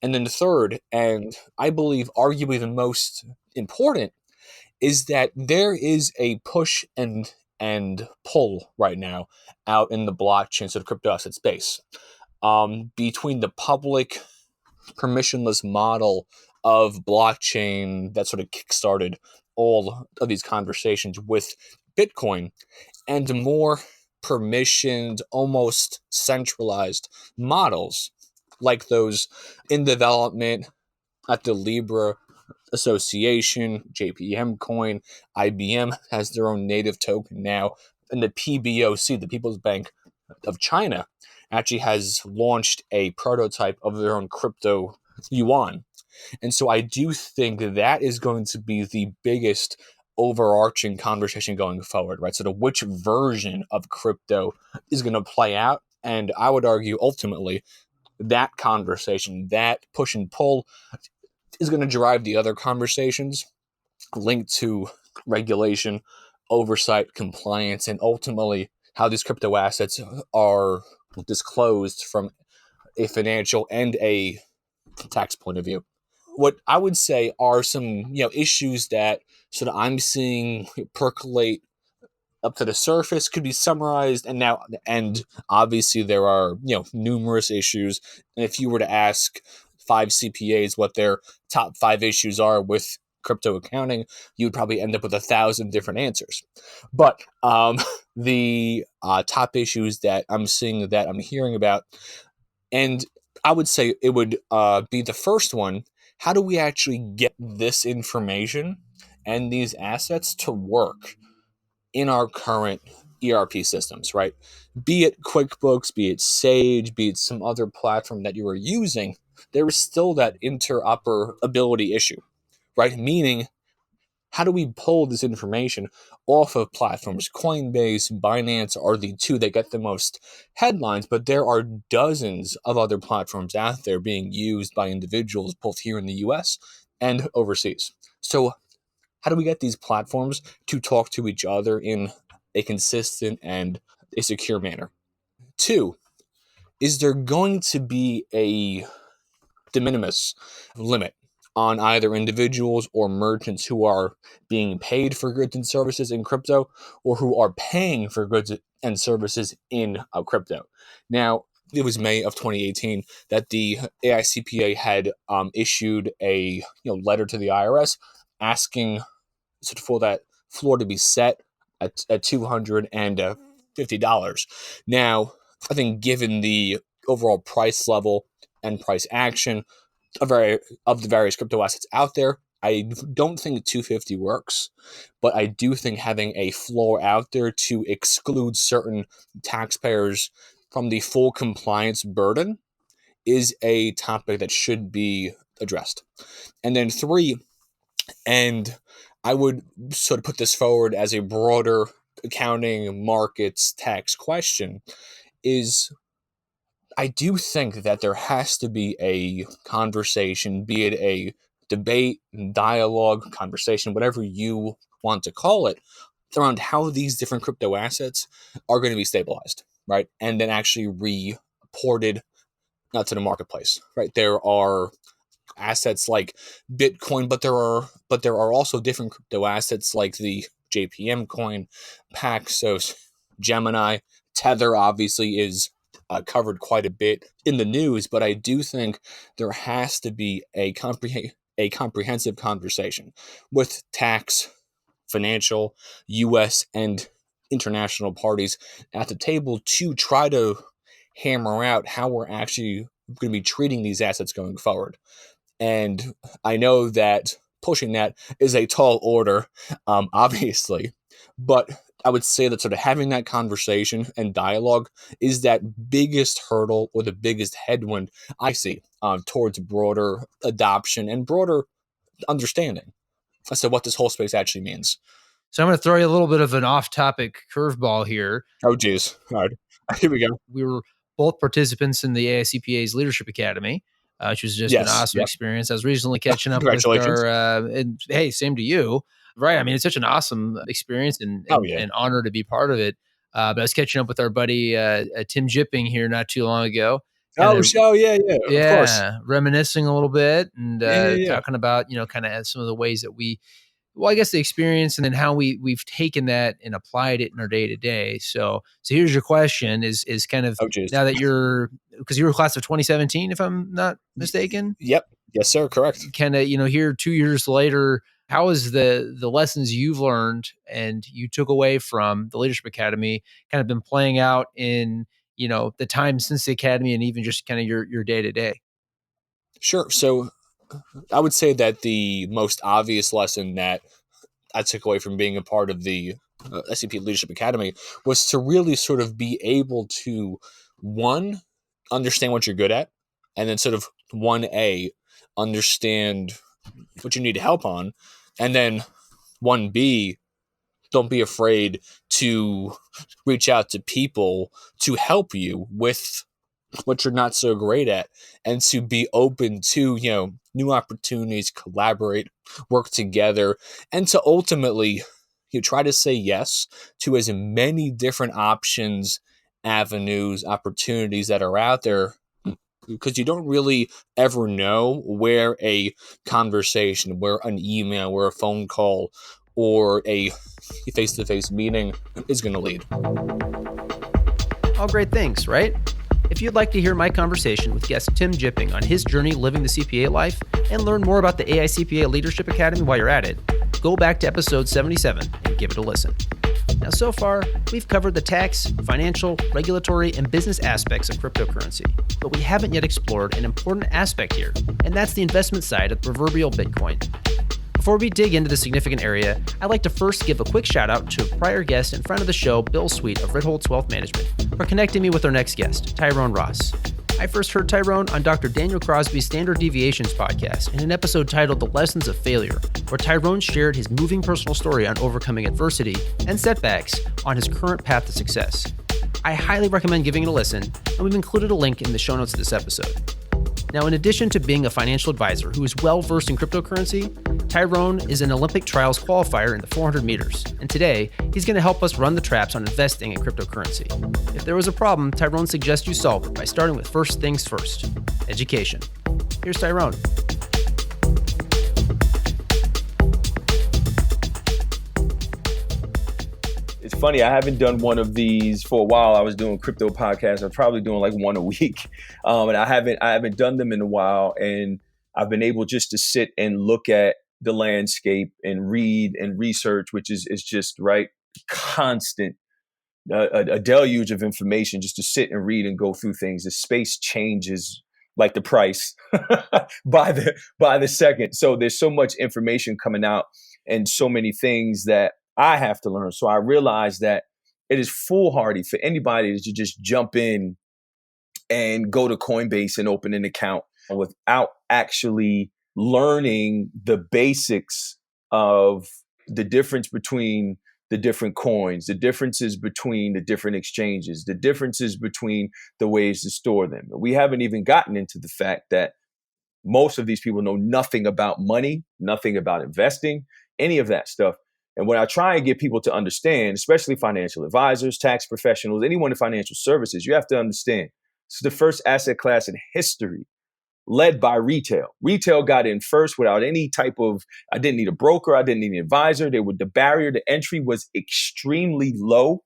And then the third, and I believe arguably the most important, is that there is a push and pull right now out in the blockchain, sort of crypto asset space, between the public permissionless model of blockchain that sort of kickstarted all of these conversations with Bitcoin, and more permissioned, almost centralized models like those in development at the Libra Association, JPM Coin, IBM has their own native token now, and the PBOC, the People's Bank of China, actually has launched a prototype of their own crypto yuan. And so I do think that is going to be the biggest overarching conversation going forward, right? So the which version of crypto is going to play out. And I would argue ultimately that conversation, that push and pull, is going to drive the other conversations linked to regulation, oversight, compliance, and ultimately how these crypto assets are disclosed from a financial and a tax point of view. What I would say are some issues that sort of I'm seeing percolate up to the surface, could be summarized, and obviously there are numerous issues. And if you were to ask 5 CPAs what their top 5 issues are with crypto accounting, you would probably end up with 1,000 different answers. But the top issues that I'm seeing, that I'm hearing about, and I would say it would be the first one: how do we actually get this information and these assets to work in our current ERP systems, right? Be it QuickBooks, be it Sage, be it some other platform that you are using, there is still that interoperability issue, right? Meaning, how do we pull this information off of platforms? Coinbase, Binance are the two that get the most headlines, but there are dozens of other platforms out there being used by individuals both here in the US and overseas. So how do we get these platforms to talk to each other in a consistent and a secure manner? Two, is there going to be a de minimis limit on either individuals or merchants who are being paid for goods and services in crypto, or who are paying for goods and services in crypto? Now, it was May of 2018 that the AICPA had issued a letter to the IRS asking for that floor to be set at $250. Now, I think given the overall price level and price action of the various crypto assets out there, I don't think 250 works, but I do think having a floor out there to exclude certain taxpayers from the full compliance burden is a topic that should be addressed. And then three, and I would sort of put this forward as a broader accounting, markets, tax question, is I do think that there has to be a conversation, be it a debate, dialogue, conversation, whatever you want to call it, around how these different crypto assets are going to be stabilized, right? And then actually reported to the marketplace, right? There are assets like Bitcoin, but there are also different crypto assets like the JPM coin, Paxos, Gemini, Tether obviously is covered quite a bit in the news, but I do think there has to be a comprehensive conversation with tax, financial, U.S. and international parties at the table to try to hammer out how we're actually going to be treating these assets going forward. And I know that pushing that is a tall order, obviously, but I would say that sort of having that conversation and dialogue is that biggest hurdle or the biggest headwind I see towards broader adoption and broader understanding as to what this whole space actually means. So I'm going to throw you a little bit of an off-topic curveball here. Oh, geez. All right. Here we go. We were both participants in the AICPA's Leadership Academy, which was just an awesome experience. I was recently catching up with our, and hey, same to you. Right. I mean, it's such an awesome experience and an honor to be part of it. But I was catching up with our buddy, Tim Jipping here not too long ago. Yeah. Of course. Reminiscing a little bit and talking about, kind of some of the ways that I guess the experience and then how we've taken that and applied it in our day to day. So here's your question is kind of now that because you were class of 2017, if I'm not mistaken. Yep. Yes, sir. Correct. Kind of, here 2 years later, how is the lessons you've learned and you took away from the Leadership Academy kind of been playing out in, the time since the Academy and even just kind of your day to day? Sure. So I would say that the most obvious lesson that I took away from being a part of the SCP Leadership Academy was to really sort of be able to, one, understand what you're good at, and then sort of 1A, understand what you need help on, and then 1B, don't be afraid to reach out to people to help you with what you're not so great at, and to be open to, new opportunities, collaborate, work together, and to ultimately try to say yes to as many different options, avenues, opportunities that are out there, because you don't really ever know where a conversation, where an email, where a phone call, or a face-to-face meeting is going to lead. All great things, right? If you'd like to hear my conversation with guest Tim Jipping on his journey living the CPA life and learn more about the AICPA Leadership Academy while you're at it, go back to episode 77 and give it a listen. Now, so far, we've covered the tax, financial, regulatory, and business aspects of cryptocurrency, but we haven't yet explored an important aspect here, and that's the investment side of the proverbial Bitcoin. Before we dig into this significant area, I'd like to first give a quick shout out to a prior guest and friend of the show, Bill Sweet of Ritholtz Wealth Management, for connecting me with our next guest, Tyrone Ross. I first heard Tyrone on Dr. Daniel Crosby's Standard Deviations podcast in an episode titled The Lessons of Failure, where Tyrone shared his moving personal story on overcoming adversity and setbacks on his current path to success. I highly recommend giving it a listen, and we've included a link in the show notes of this episode. Now, in addition to being a financial advisor who is well-versed in cryptocurrency, Tyrone is an Olympic trials qualifier in the 400 meters, and today, he's going to help us run the traps on investing in cryptocurrency. If there was a problem, Tyrone suggests you solve it by starting with first things first, education. Here's Tyrone. It's funny, I haven't done one of these for a while. I was doing crypto podcasts. I'm probably doing like one a week. And I haven't done them in a while. And I've been able just to sit and look at the landscape and read and research, which is just right constant, a deluge of information just to sit and read and go through things. The space changes like the price by the second. So there's so much information coming out and so many things that I have to learn. So I realized that it is foolhardy for anybody to just jump in and go to Coinbase and open an account without actually learning the basics of the difference between the different coins, the differences between the different exchanges, the differences between the ways to store them. We haven't even gotten into the fact that most of these people know nothing about money, nothing about investing, any of that stuff. And what I try and get people to understand, especially financial advisors, tax professionals, anyone in financial services, you have to understand this is the first asset class in history led by retail. Retail got in first without any type of, I didn't need a broker, I didn't need an advisor. The barrier to entry was extremely low.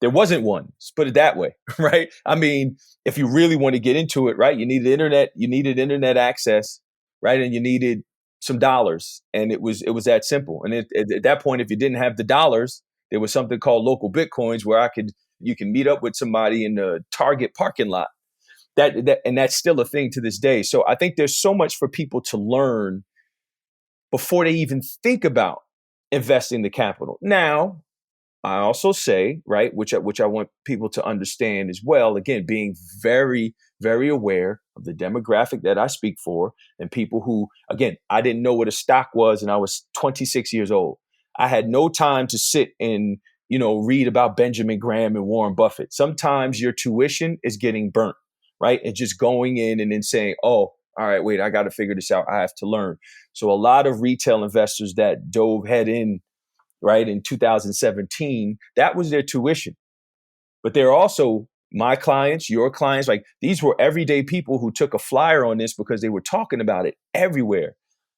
There wasn't one, let's put it that way, right? I mean, if you really want to get into it, right, you needed internet access, right? And you needed some dollars, and it was that simple. And at that point, if you didn't have the dollars, there was something called local Bitcoins where you can meet up with somebody in the Target parking lot. And that's still a thing to this day. So I think there's so much for people to learn before they even think about investing the capital. Now, I also say, right, which I want people to understand as well, again, being very, very aware of the demographic that I speak for and people who, again, I didn't know what a stock was and I was 26 years old. I had no time to sit and, read about Benjamin Graham and Warren Buffett. Sometimes your tuition is getting burnt, right? And just going in and then saying, oh, all right, wait, I got to figure this out. I have to learn. So a lot of retail investors that dove head in, right, in 2017, that was their tuition. But they're also my clients, your clients, like these were everyday people who took a flyer on this because they were talking about it everywhere.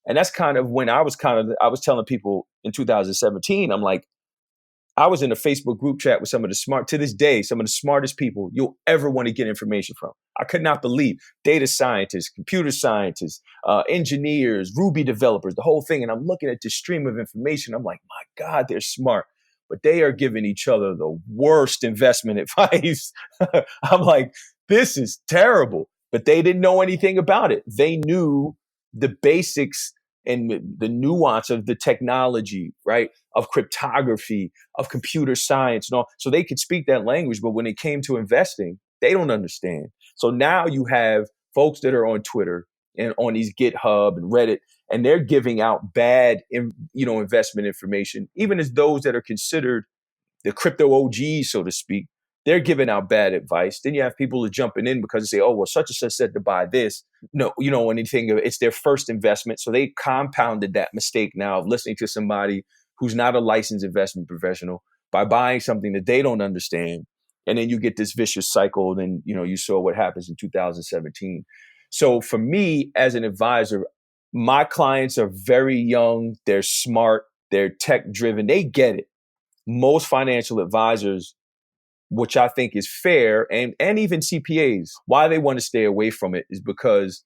And that's kind of when I was telling people in 2017, I'm like, I was in a Facebook group chat with some of the smartest people you'll ever want to get information from. I could not believe data scientists, computer scientists, engineers, Ruby developers, the whole thing. And I'm looking at this stream of information. I'm like, my God, they're smart, but they are giving each other the worst investment advice. I'm like, this is terrible, but they didn't know anything about it. They knew the basics and the nuance of the technology, right? Of cryptography, of computer science and all. So they could speak that language, but when it came to investing, they don't understand. So now you have folks that are on Twitter and on these GitHub and Reddit, and they're giving out bad, investment information, even as those that are considered the crypto OGs, so to speak. They're giving out bad advice. Then you have people who are jumping in because they say, oh, well, such and such said to buy this. No, it's their first investment. So they compounded that mistake now of listening to somebody who's not a licensed investment professional by buying something that they don't understand. And then you get this vicious cycle. Then, you saw what happens in 2017. So for me as an advisor, my clients are very young. They're smart. They're tech driven. They get it. Most financial advisors, which I think is fair, and even CPAs, why they want to stay away from it is because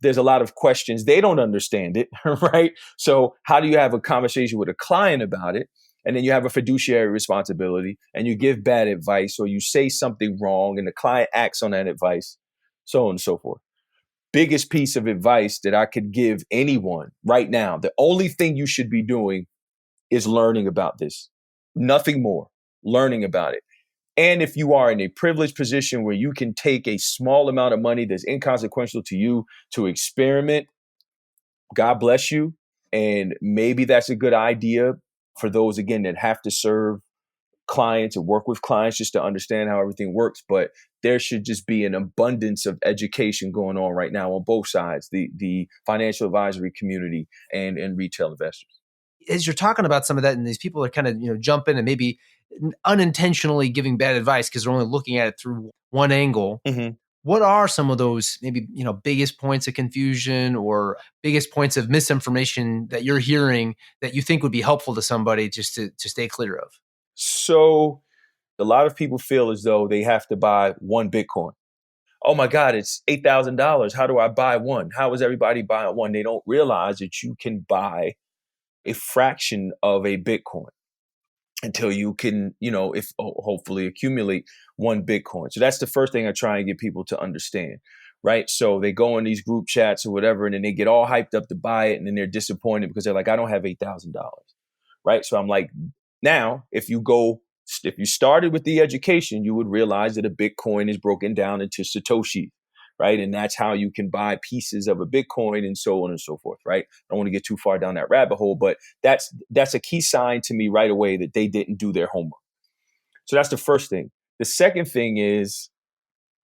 there's a lot of questions. They don't understand it, right? So how do you have a conversation with a client about it? And then you have a fiduciary responsibility and you give bad advice or you say something wrong and the client acts on that advice, so on and so forth. Biggest piece of advice that I could give anyone right now, the only thing you should be doing is learning about this. Nothing more, learning about it. And if you are in a privileged position where you can take a small amount of money that's inconsequential to you to experiment, God bless you. And maybe that's a good idea for those, again, that have to serve clients and work with clients just to understand how everything works. But there should just be an abundance of education going on right now on both sides, the financial advisory community and retail investors. As you're talking about some of that, and these people are kind of, jumping and maybe unintentionally giving bad advice because they're only looking at it through one angle. Mm-hmm. What are some of those maybe, biggest points of confusion or biggest points of misinformation that you're hearing that you think would be helpful to somebody just to stay clear of? So a lot of people feel as though they have to buy one Bitcoin. Oh my God, it's $8,000. How do I buy one? How is everybody buying one? They don't realize that you can buy a fraction of a Bitcoin until you can, hopefully accumulate one Bitcoin. So that's the first thing I try and get people to understand, right? So they go in these group chats or whatever, and then they get all hyped up to buy it. And then they're disappointed because they're like, I don't have $8,000, right? So I'm like, now, if you started with the education, you would realize that a Bitcoin is broken down into Satoshi, right? And that's how you can buy pieces of a Bitcoin and so on and so forth, right? I don't want to get too far down that rabbit hole, but that's a key sign to me right away that they didn't do their homework. So that's the first thing. The second thing is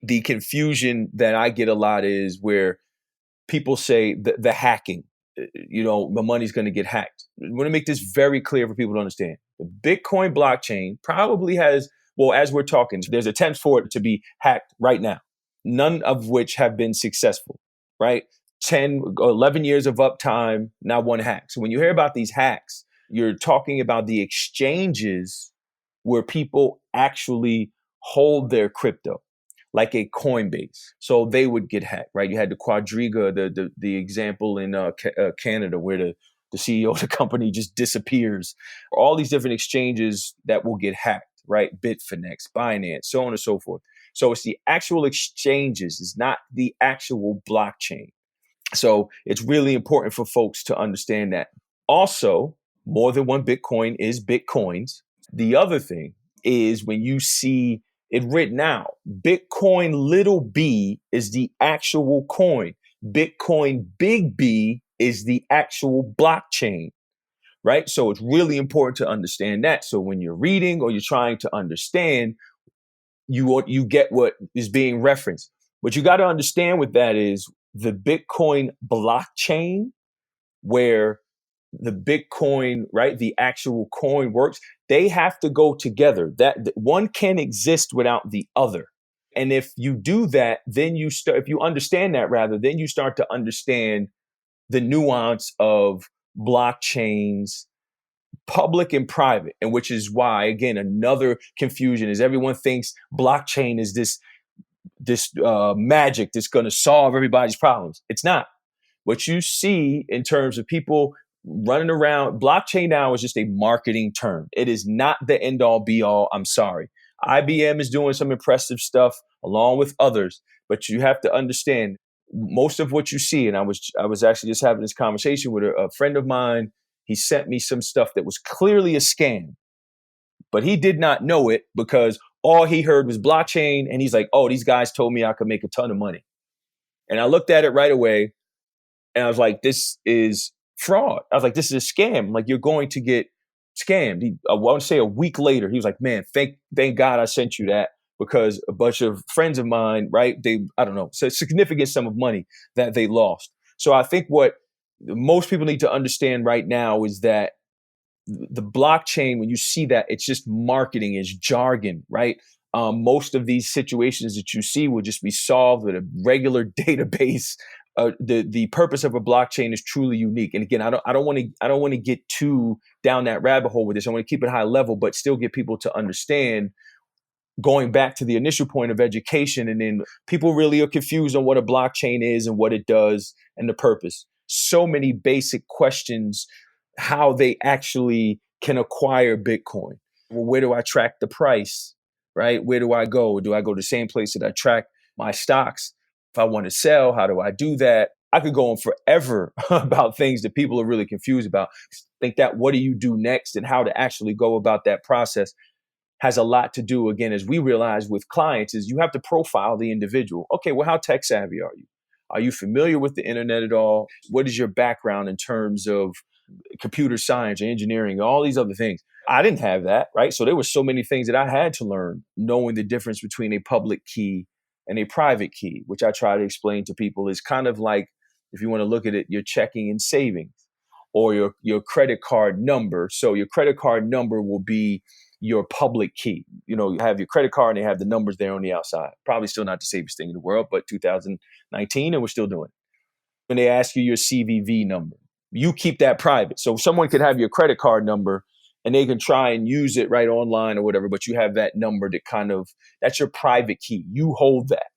the confusion that I get a lot is where people say the hacking, my money's going to get hacked. I want to make this very clear for people to understand. The Bitcoin blockchain probably has, as we're talking, there's attempts for it to be hacked right now, none of which have been successful, right? 10 or 11 years of uptime, not one hack. So when you hear about these hacks, you're talking about the exchanges where people actually hold their crypto, like a Coinbase. So they would get hacked, right? You had the Quadriga, the example in Canada where the CEO of the company just disappears. All these different exchanges that will get hacked, right? Bitfinex, Binance, so on and so forth. So it's the actual exchanges, it's not the actual blockchain. So it's really important for folks to understand that. Also, more than one Bitcoin is Bitcoins. The other thing is when you see it written out, Bitcoin little b is the actual coin. Bitcoin big B is the actual blockchain, right? So it's really important to understand that. So when you're reading or you're trying to understand, you get what is being referenced. What you got to understand with that is the Bitcoin blockchain, where the Bitcoin, right, the actual coin works, they have to go together. That one can't exist without the other. And if you do that, then if you understand that rather, then you start to understand the nuance of blockchains, public and private, and which is why, again, another confusion is everyone thinks blockchain is this magic that's going to solve everybody's problems. It's not. What you see in terms of people running around, blockchain now is just a marketing term. It is not the end all be all. I'm sorry. IBM is doing some impressive stuff along with others, but you have to understand most of what you see. And I was actually just having this conversation with a friend of mine. He sent me some stuff that was clearly a scam, but he did not know it because all he heard was blockchain. And he's like, oh, these guys told me I could make a ton of money. And I looked at it right away and I was like, this is fraud. I was like, this is a scam. Like, you're going to get scammed. I want to say a week later, he was like, man, thank God I sent you that, because a bunch of friends of mine, right, it's a significant sum of money that they lost. So I think what most people need to understand right now is that the blockchain, when you see that, it's just marketing, is jargon, right? Most of these situations that you see will just be solved with a regular database. The purpose of a blockchain is truly unique. And again, I don't want to get too down that rabbit hole with this. I want to keep it high level, but still get people to understand going back to the initial point of education, and then people really are confused on what a blockchain is and what it does and the purpose. So many basic questions, how they actually can acquire Bitcoin. Well, where do I track the price, right? Where do I go? Do I go to the same place that I track my stocks? If I want to sell, how do I do that? I could go on forever about things that people are really confused about. Think that what do you do next and how to actually go about that process has a lot to do, again, as we realize with clients, is you have to profile the individual. Okay, well, how tech savvy are you? Are you familiar with the internet at all? What is your background in terms of computer science or engineering, all these other things? I didn't have that, right? So there were so many things that I had to learn, knowing the difference between a public key and a private key, which I try to explain to people is kind of like, if you want to look at it, your checking and savings or your credit card number. So your credit card number will be your public key. You know, you have your credit card and they have the numbers there on the outside. Probably still not the safest thing in the world, but 2019 and we're still doing it. When they ask you your CVV number, you keep that private. So someone could have your credit card number and they can try and use it right online or whatever, but you have that number that that's your private key. You hold that.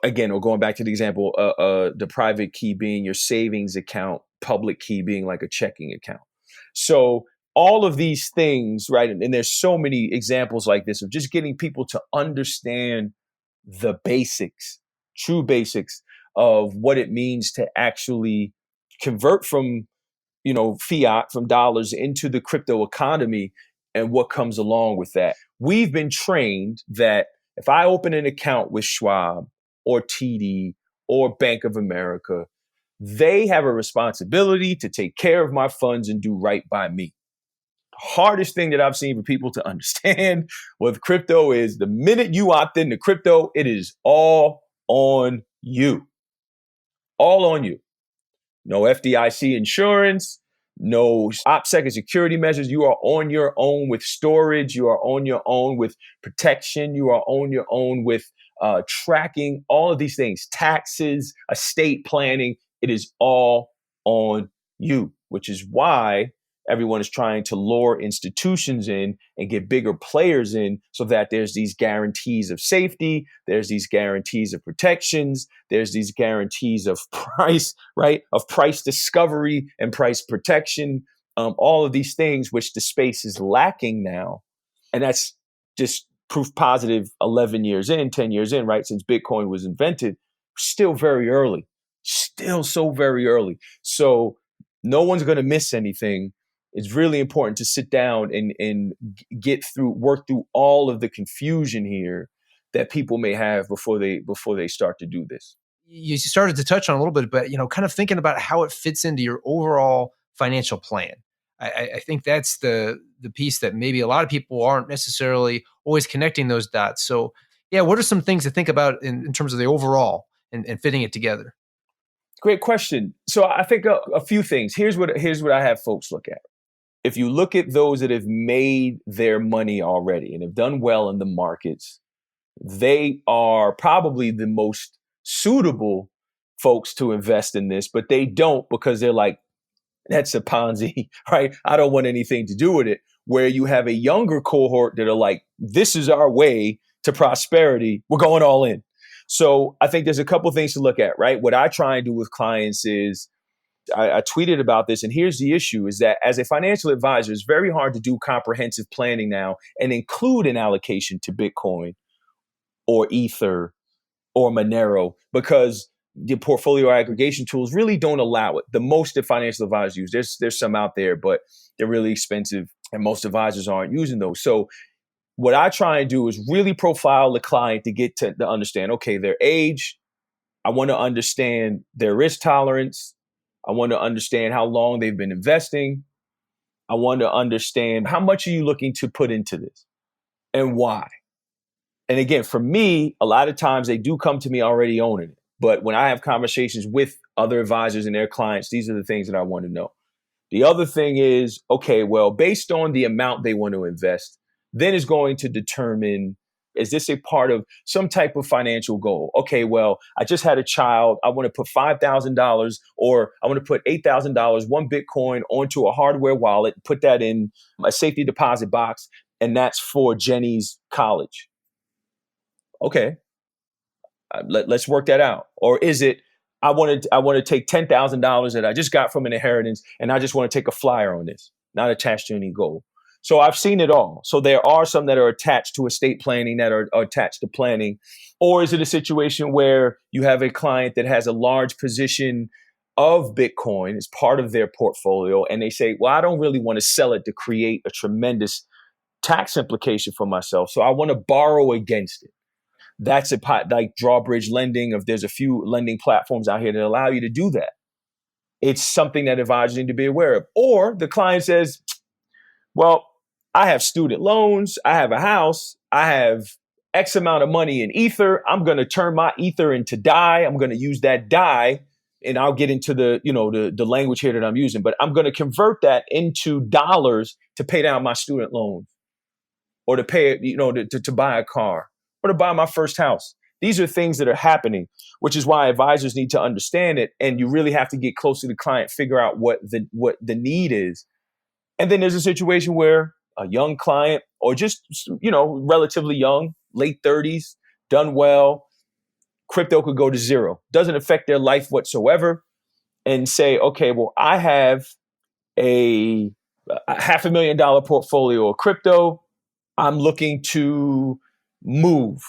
Again, or going back to the example, the private key being your savings account, public key being like a checking account. So all of these things, right? And there's so many examples like this of just getting people to understand the basics, true basics of what it means to actually convert from, fiat, from dollars into the crypto economy and what comes along with that. We've been trained that if I open an account with Schwab or TD or Bank of America, they have a responsibility to take care of my funds and do right by me. Hardest thing that I've seen for people to understand with crypto is the minute you opt into crypto, it is all on you. All on you. No FDIC insurance, no OPSEC and security measures. You are on your own with storage. You are on your own with protection. You are on your own with tracking, all of these things, taxes, estate planning. It is all on you, which is why everyone is trying to lure institutions in and get bigger players in so that there's these guarantees of safety, there's these guarantees of protections, there's these guarantees of price, right? Of price discovery and price protection, all of these things which the space is lacking now. And that's just proof positive 11 years in, 10 years in, right? Since Bitcoin was invented, still very early, still so very early. So no one's going to miss anything. It's really important to sit down and work through all of the confusion here that people may have before they start to do this. You started to touch on a little bit, but kind of thinking about how it fits into your overall financial plan. I think that's the piece that maybe a lot of people aren't necessarily always connecting those dots. So yeah, what are some things to think about in terms of the overall and fitting it together? Great question. So I think a few things. Here's what I have folks look at. If you look at those that have made their money already and have done well in the markets, they are probably the most suitable folks to invest in this, but they don't because they're like, that's a Ponzi, right? I don't want anything to do with it. Where you have a younger cohort that are like, this is our way to prosperity. We're going all in. So I think there's a couple things to look at, right? What I try and do with clients is, I tweeted about this, and here's the issue, is that as a financial advisor, it's very hard to do comprehensive planning now and include an allocation to Bitcoin or Ether or Monero because the portfolio aggregation tools really don't allow it. The most that financial advisors use, there's some out there, but they're really expensive and most advisors aren't using those. So what I try and do is really profile the client to get to understand, okay, their age. I want to understand their risk tolerance. I want to understand how long they've been investing. I want to understand how much are you looking to put into this and why. And again, for me, a lot of times they do come to me already owning it. But when I have conversations with other advisors and their clients, these are the things that I want to know. The other thing is, okay, well, based on the amount they want to invest, then is going to determine, is this a part of some type of financial goal? Okay, well, I just had a child. I want to put $5,000 or I want to put $8,000, one Bitcoin onto a hardware wallet, put that in a safety deposit box, and that's for Jenny's college. Okay, let's work that out. Or is it, I want to take $10,000 that I just got from an inheritance, and I just want to take a flyer on this, not attached to any goal. So I've seen it all. So there are some that are attached to estate planning, that are attached to planning. Or is it a situation where you have a client that has a large position of Bitcoin as part of their portfolio, and they say, well, I don't really want to sell it to create a tremendous tax implication for myself, so I want to borrow against it. That's like drawbridge lending. There's a few lending platforms out here that allow you to do that. It's something that advisors need to be aware of. Or the client says, well, I have student loans, I have a house, I have X amount of money in Ether. I'm going to turn my Ether into DAI. I'm going to use that DAI, and I'll get into the language here that I'm using, but I'm going to convert that into dollars to pay down my student loans, or to pay it, to buy a car, or to buy my first house. These are things that are happening, which is why advisors need to understand it. And you really have to get close to the client, figure out what the need is. And then there's a situation where a young client, or just, relatively young, late 30s, done well, crypto could go to zero, doesn't affect their life whatsoever, and say, okay, well, I have a $500,000 portfolio of crypto. I'm looking to move.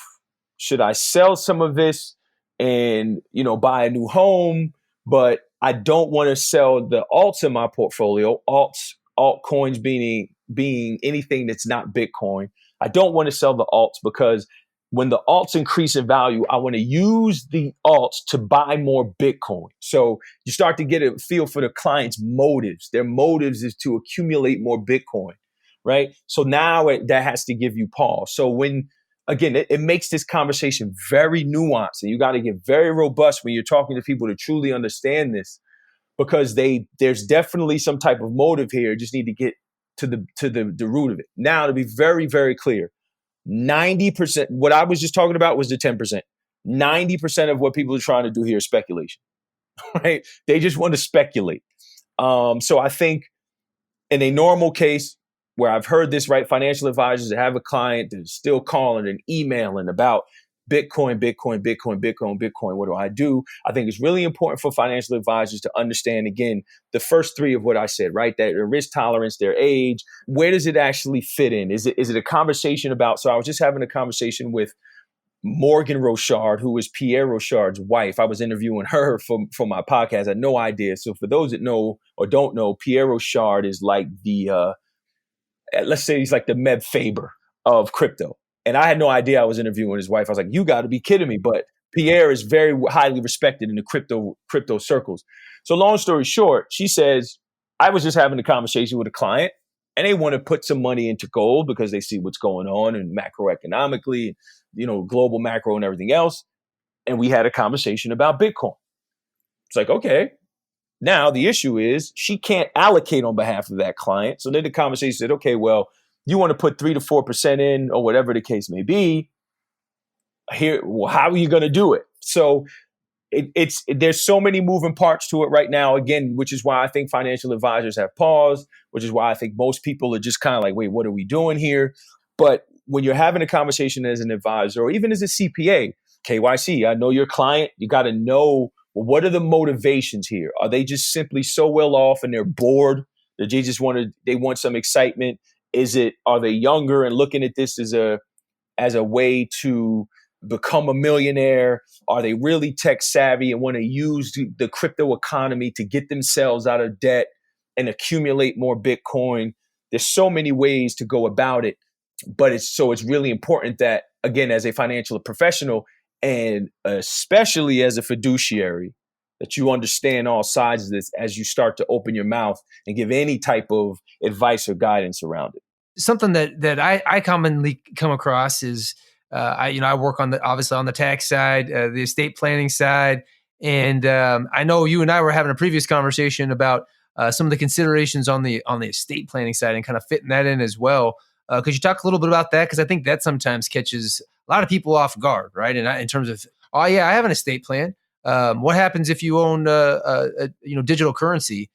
Should I sell some of this and, buy a new home? But I don't want to sell the alts in my portfolio, altcoins being anything that's not Bitcoin. I don't want to sell the alts, because when the alts increase in value, I want to use the alts to buy more Bitcoin. So you start to get a feel for the client's motives. Their motives is to accumulate more Bitcoin, right? So now that has to give you pause. So again, it makes this conversation very nuanced, and you got to get very robust when you're talking to people to truly understand this, because there's definitely some type of motive here. You just need to get to the root of it. Now, to be very, very clear, 90%, what I was just talking about was the 10%. 90% of what people are trying to do here is speculation, right? They just want to speculate. So I think in a normal case where I've heard this, right, financial advisors that have a client that's still calling and emailing about Bitcoin, what do I do? I think it's really important for financial advisors to understand, again, the first three of what I said, right? That their risk tolerance, their age, where does it actually fit in? Is it a conversation about, so I was just having a conversation with Morgan Rochard, who is Pierre Rochard's wife. I was interviewing her for my podcast. I had no idea. So for those that know or don't know, Pierre Rochard is like let's say he's like the Meb Faber of crypto. And I had no idea I was interviewing his wife. I was like, you got to be kidding me. But Pierre is very highly respected in the crypto circles. So long story short, she says, I was just having a conversation with a client, and they want to put some money into gold because they see what's going on and macroeconomically, global macro and everything else. And we had a conversation about Bitcoin. It's like, okay. Now the issue is she can't allocate on behalf of that client. So then the conversation said, okay, well, you want to put 3 to 4% in, or whatever the case may be. Here, well, how are you going to do it? So there's so many moving parts to it right now, again, which is why I think financial advisors have paused, which is why I think most people are just kind of like, wait, what are we doing here? But when you're having a conversation as an advisor, or even as a CPA, KYC, I know your client, you got to know, well, what are the motivations here? Are they just simply so well off and they're bored that they want some excitement? Are they younger and looking at this as a way to become a millionaire? Are they really tech savvy and want to use the crypto economy to get themselves out of debt and accumulate more Bitcoin? There's so many ways to go about it, but it's really important that, again, as a financial professional, and especially as a fiduciary, that you understand all sides of this as you start to open your mouth and give any type of advice or guidance around it. Something that I commonly come across is I work obviously on the tax side, the estate planning side, and I know you and I were having a previous conversation about some of the considerations on the estate planning side and kind of fitting that in as well. Could you talk a little bit about that? Because I think that sometimes catches a lot of people off guard, right? And in terms of, oh yeah, I have an estate plan. What happens if you own digital currency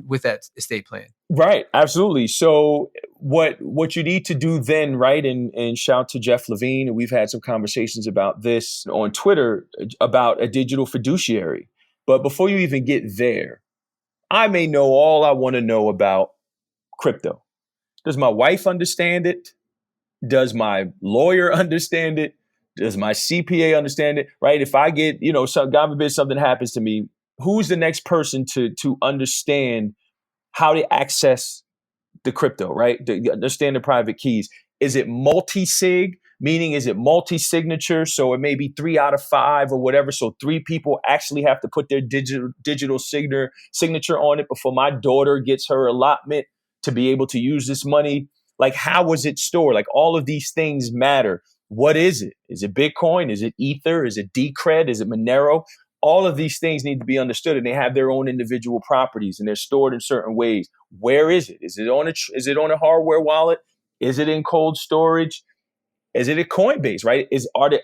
with that estate plan. Right, absolutely. So what you need to do then, right, and shout to Jeff Levine, and we've had some conversations about this on Twitter about a digital fiduciary. But before you even get there, I may know all I want to know about crypto. Does my wife understand it? Does my lawyer understand it? Does my CPA understand it? Right? If I get, God forbid something happens to me, who's the next person to understand how to access the crypto, right? To understand the private keys. Is it multi-sig? Meaning, is it multi-signature? So it may be 3 out of 5 or whatever. So 3 people actually have to put their digital signature on it before my daughter gets her allotment to be able to use this money. Like, how was it stored? Like, all of these things matter. What is it? Is it Bitcoin? Is it Ether? Is it Decred? Is it Monero? All of these things need to be understood, and they have their own individual properties, and they're stored in certain ways. Where is it? Is it on a hardware wallet? Is it in cold storage? Is it at Coinbase? Right?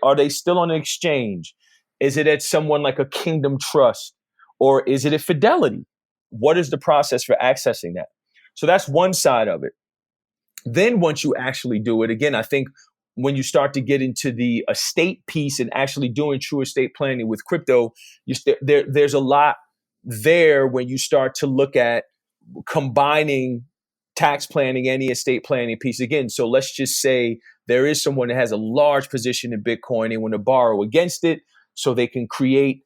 Are they still on an exchange? Is it at someone like a Kingdom Trust, or is it at Fidelity? What is the process for accessing that? So that's one side of it. Then once you actually do it, again, I think when you start to get into the estate piece and actually doing true estate planning with crypto, there's a lot there when you start to look at combining tax planning and the estate planning piece again. So let's just say there is someone that has a large position in Bitcoin and want to borrow against it so they can create,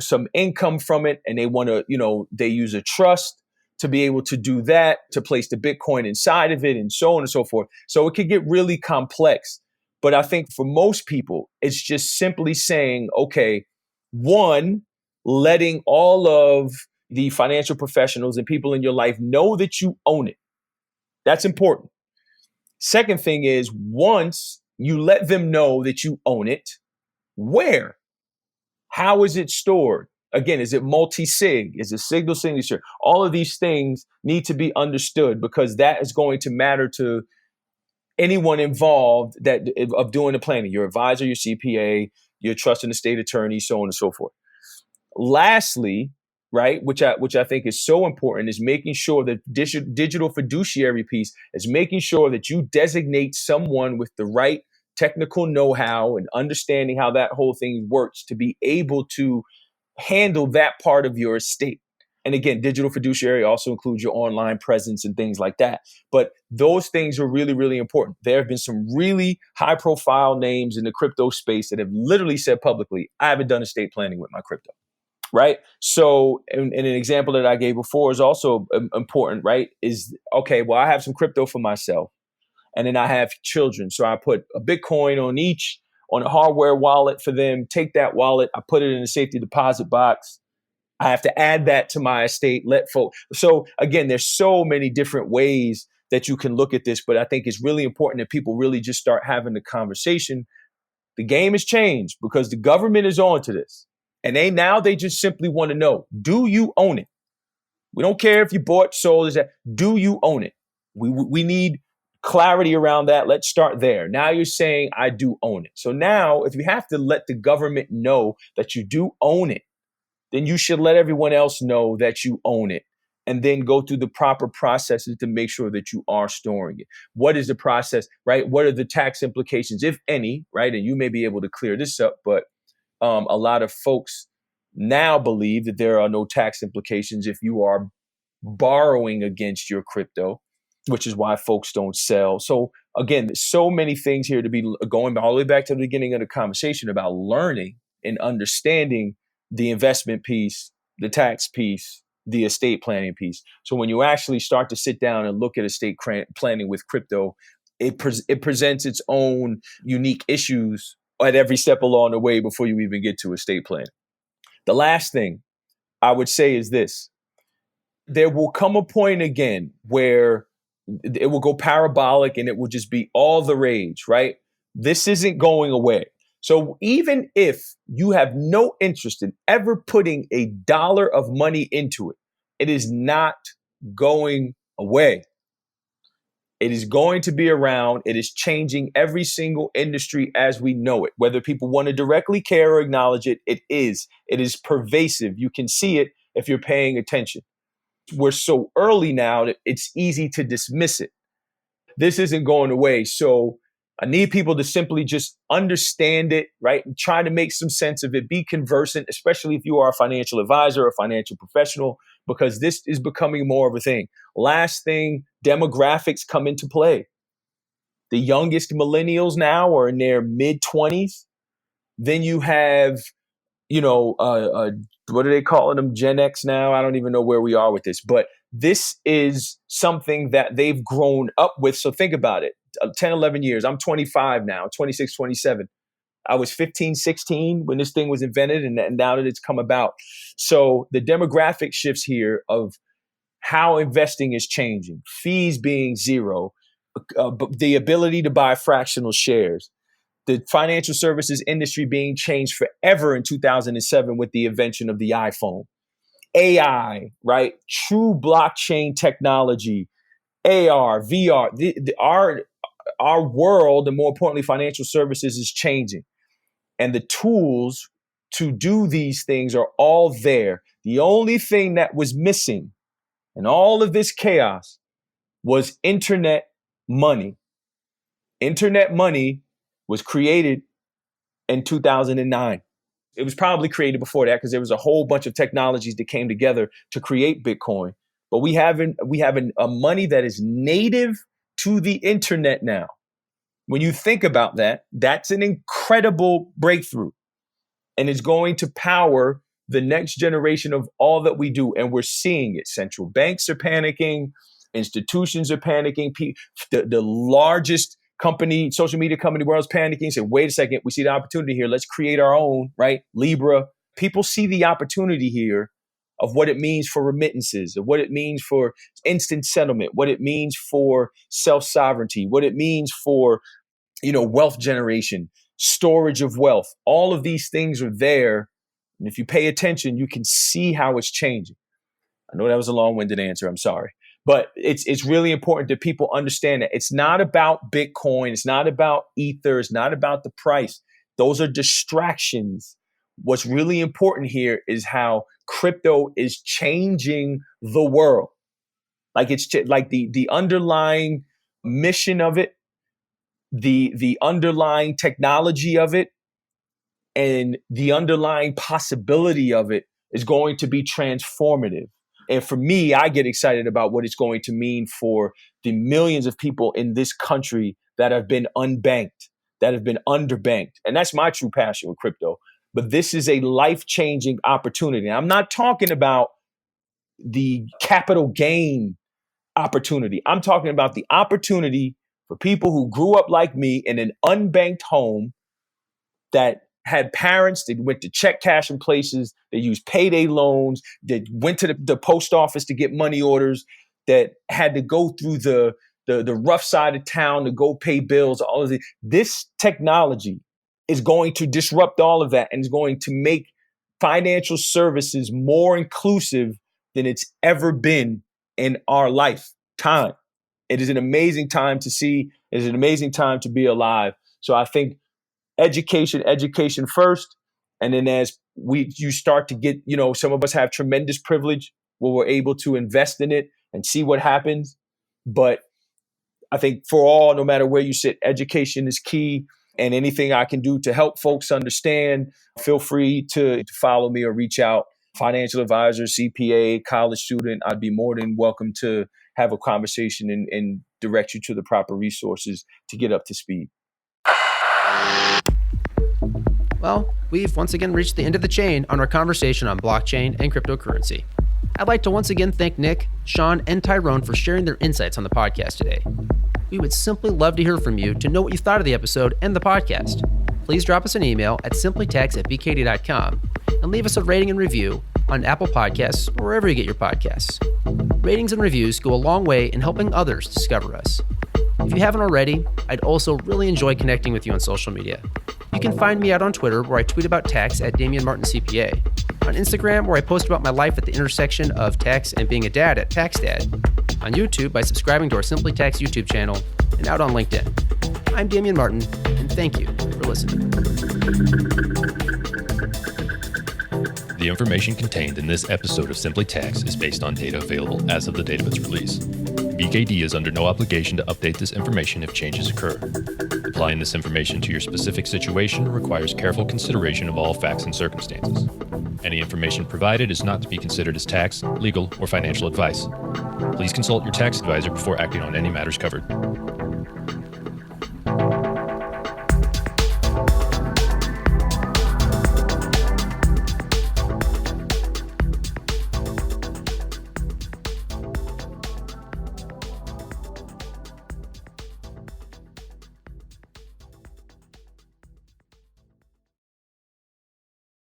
some income from it, and they want to, they use a trust to be able to do that, to place the Bitcoin inside of it, and so on and so forth. So it could get really complex. But I think for most people, it's just simply saying, okay, one, letting all of the financial professionals and people in your life know that you own it. That's important. Second thing is, once you let them know that you own it, where? How is it stored? Again, is it multi-sig? Is it single signature? All of these things need to be understood, because that is going to matter to anyone involved of doing the planning, your advisor, your CPA, your trust and estate attorney, so on and so forth. Lastly, right, which I think is so important, is making sure that digital fiduciary piece is making sure that you designate someone with the right technical know-how and understanding how that whole thing works to be able to handle that part of your estate. And again, digital fiduciary also includes your online presence and things like that. But those things are really, really important. There have been some really high profile names in the crypto space that have literally said publicly, I haven't done estate planning with my crypto. Right. So, and an example that I gave before is also important, right? Is, okay, well, I have some crypto for myself, and then I have children. So I put a Bitcoin on each, on a hardware wallet for them, take that wallet, I put it in a safety deposit box. I have to add that to my estate, let folks. So again, there's so many different ways that you can look at this, but I think it's really important that people really just start having the conversation. The game has changed because the government is on to this. And they just simply want to know, do you own it? We don't care if you bought, sold, do you own it? We need clarity around that. Let's start there. Now you're saying I do own it. So now if you have to let the government know that you do own it, then you should let everyone else know that you own it, and then go through the proper processes to make sure that you are storing it. What is the process, right? What are the tax implications, if any, right? And you may be able to clear this up, but a lot of folks now believe that there are no tax implications if you are borrowing against your crypto, which is why folks don't sell. So again, there's so many things here to be going all the way back to the beginning of the conversation about learning and understanding the investment piece, the tax piece, the estate planning piece. So when you actually start to sit down and look at estate planning with crypto, it presents its own unique issues at every step along the way before you even get to estate planning. The last thing I would say is this. There will come a point again where it will go parabolic and it will just be all the rage, right? This isn't going away. So even if you have no interest in ever putting $1 of money into it, it is not going away. It is going to be around. It is changing every single industry as we know it. Whether people want to directly care or acknowledge it, it is. It is pervasive. You can see it if you're paying attention. we're so early now that it's easy to dismiss it. This isn't going away. So I need people to simply just understand it, right? And try to make some sense of it. Be conversant, especially if you are a financial advisor or financial professional, because this is becoming more of a thing. Last thing, demographics come into play. The youngest millennials now are in their mid-20s. Then you have, what are they calling them? Gen X now? I don't even know where we are with this. But this is something that they've grown up with. So think about it. 10, 11 years. I'm 25 now, 26, 27. I was 15, 16 when this thing was invented, and now that it's come about. So the demographic shifts here of how investing is changing, fees being zero, the ability to buy fractional shares, the financial services industry being changed forever in 2007 with the invention of the iPhone, AI, right? True blockchain technology, AR, VR, our world, and more importantly, financial services is changing. And the tools to do these things are all there. The only thing that was missing in all of this chaos was internet money. Internet money was created in 2009. It was probably created before that because there was a whole bunch of technologies that came together to create Bitcoin. But we have a money that is native to the internet now. When you think about that, that's an incredible breakthrough. And it's going to power the next generation of all that we do. And we're seeing it. Central banks are panicking. Institutions are panicking. The largest company, social media company in the world is panicking. Say, wait a second, we see the opportunity here. Let's create our own, right? Libra. People see the opportunity here of what it means for remittances, of what it means for instant settlement, what it means for self-sovereignty, what it means for, wealth generation, storage of wealth. All of these things are there. And if you pay attention, you can see how it's changing. I know that was a long-winded answer. I'm sorry. But it's really important that people understand that it's not about Bitcoin. It's not about Ether. It's not about the price. Those are distractions. What's really important here is how crypto is changing the world. Like it's like the underlying mission of it, the underlying technology of it, and the underlying possibility of it is going to be transformative. And for me, I get excited about what it's going to mean for the millions of people in this country that have been unbanked, that have been underbanked. And that's my true passion with crypto. But this is a life-changing opportunity. And I'm not talking about the capital gain opportunity. I'm talking about the opportunity for people who grew up like me in an unbanked home that had parents that went to check cashing places, that used payday loans, that went to the post office to get money orders, that had to go through the rough side of town to go pay bills, all of it. This technology is going to disrupt all of that and is going to make financial services more inclusive than it's ever been in our lifetime. It is an amazing time to see. It is an amazing time to be alive. So I think education first. And then as you start to get, some of us have tremendous privilege where we're able to invest in it and see what happens. But I think for all, no matter where you sit, education is key. And anything I can do to help folks understand, feel free to follow me or reach out. Financial advisor, CPA, college student, I'd be more than welcome to have a conversation and direct you to the proper resources to get up to speed. Well, we've once again reached the end of the chain on our conversation on blockchain and cryptocurrency. I'd like to once again thank Nik, Sean, and Tyrone for sharing their insights on the podcast today. We would simply love to hear from you to know what you thought of the episode and the podcast. Please drop us an email at simplytax@bkd.com and leave us a rating and review on Apple Podcasts or wherever you get your podcasts. Ratings and reviews go a long way in helping others discover us. If you haven't already, I'd also really enjoy connecting with you on social media. You can find me out on Twitter, where I tweet about tax at Damien Martin CPA, on Instagram, where I post about my life at the intersection of tax and being a dad at TaxDad, on YouTube by subscribing to our Simply Tax YouTube channel, and out on LinkedIn. I'm Damien Martin, and thank you for listening. The information contained in this episode of Simply Tax is based on data available as of the date of its release. BKD is under no obligation to update this information if changes occur. Applying this information to your specific situation requires careful consideration of all facts and circumstances. Any information provided is not to be considered as tax, legal, or financial advice. Please consult your tax advisor before acting on any matters covered.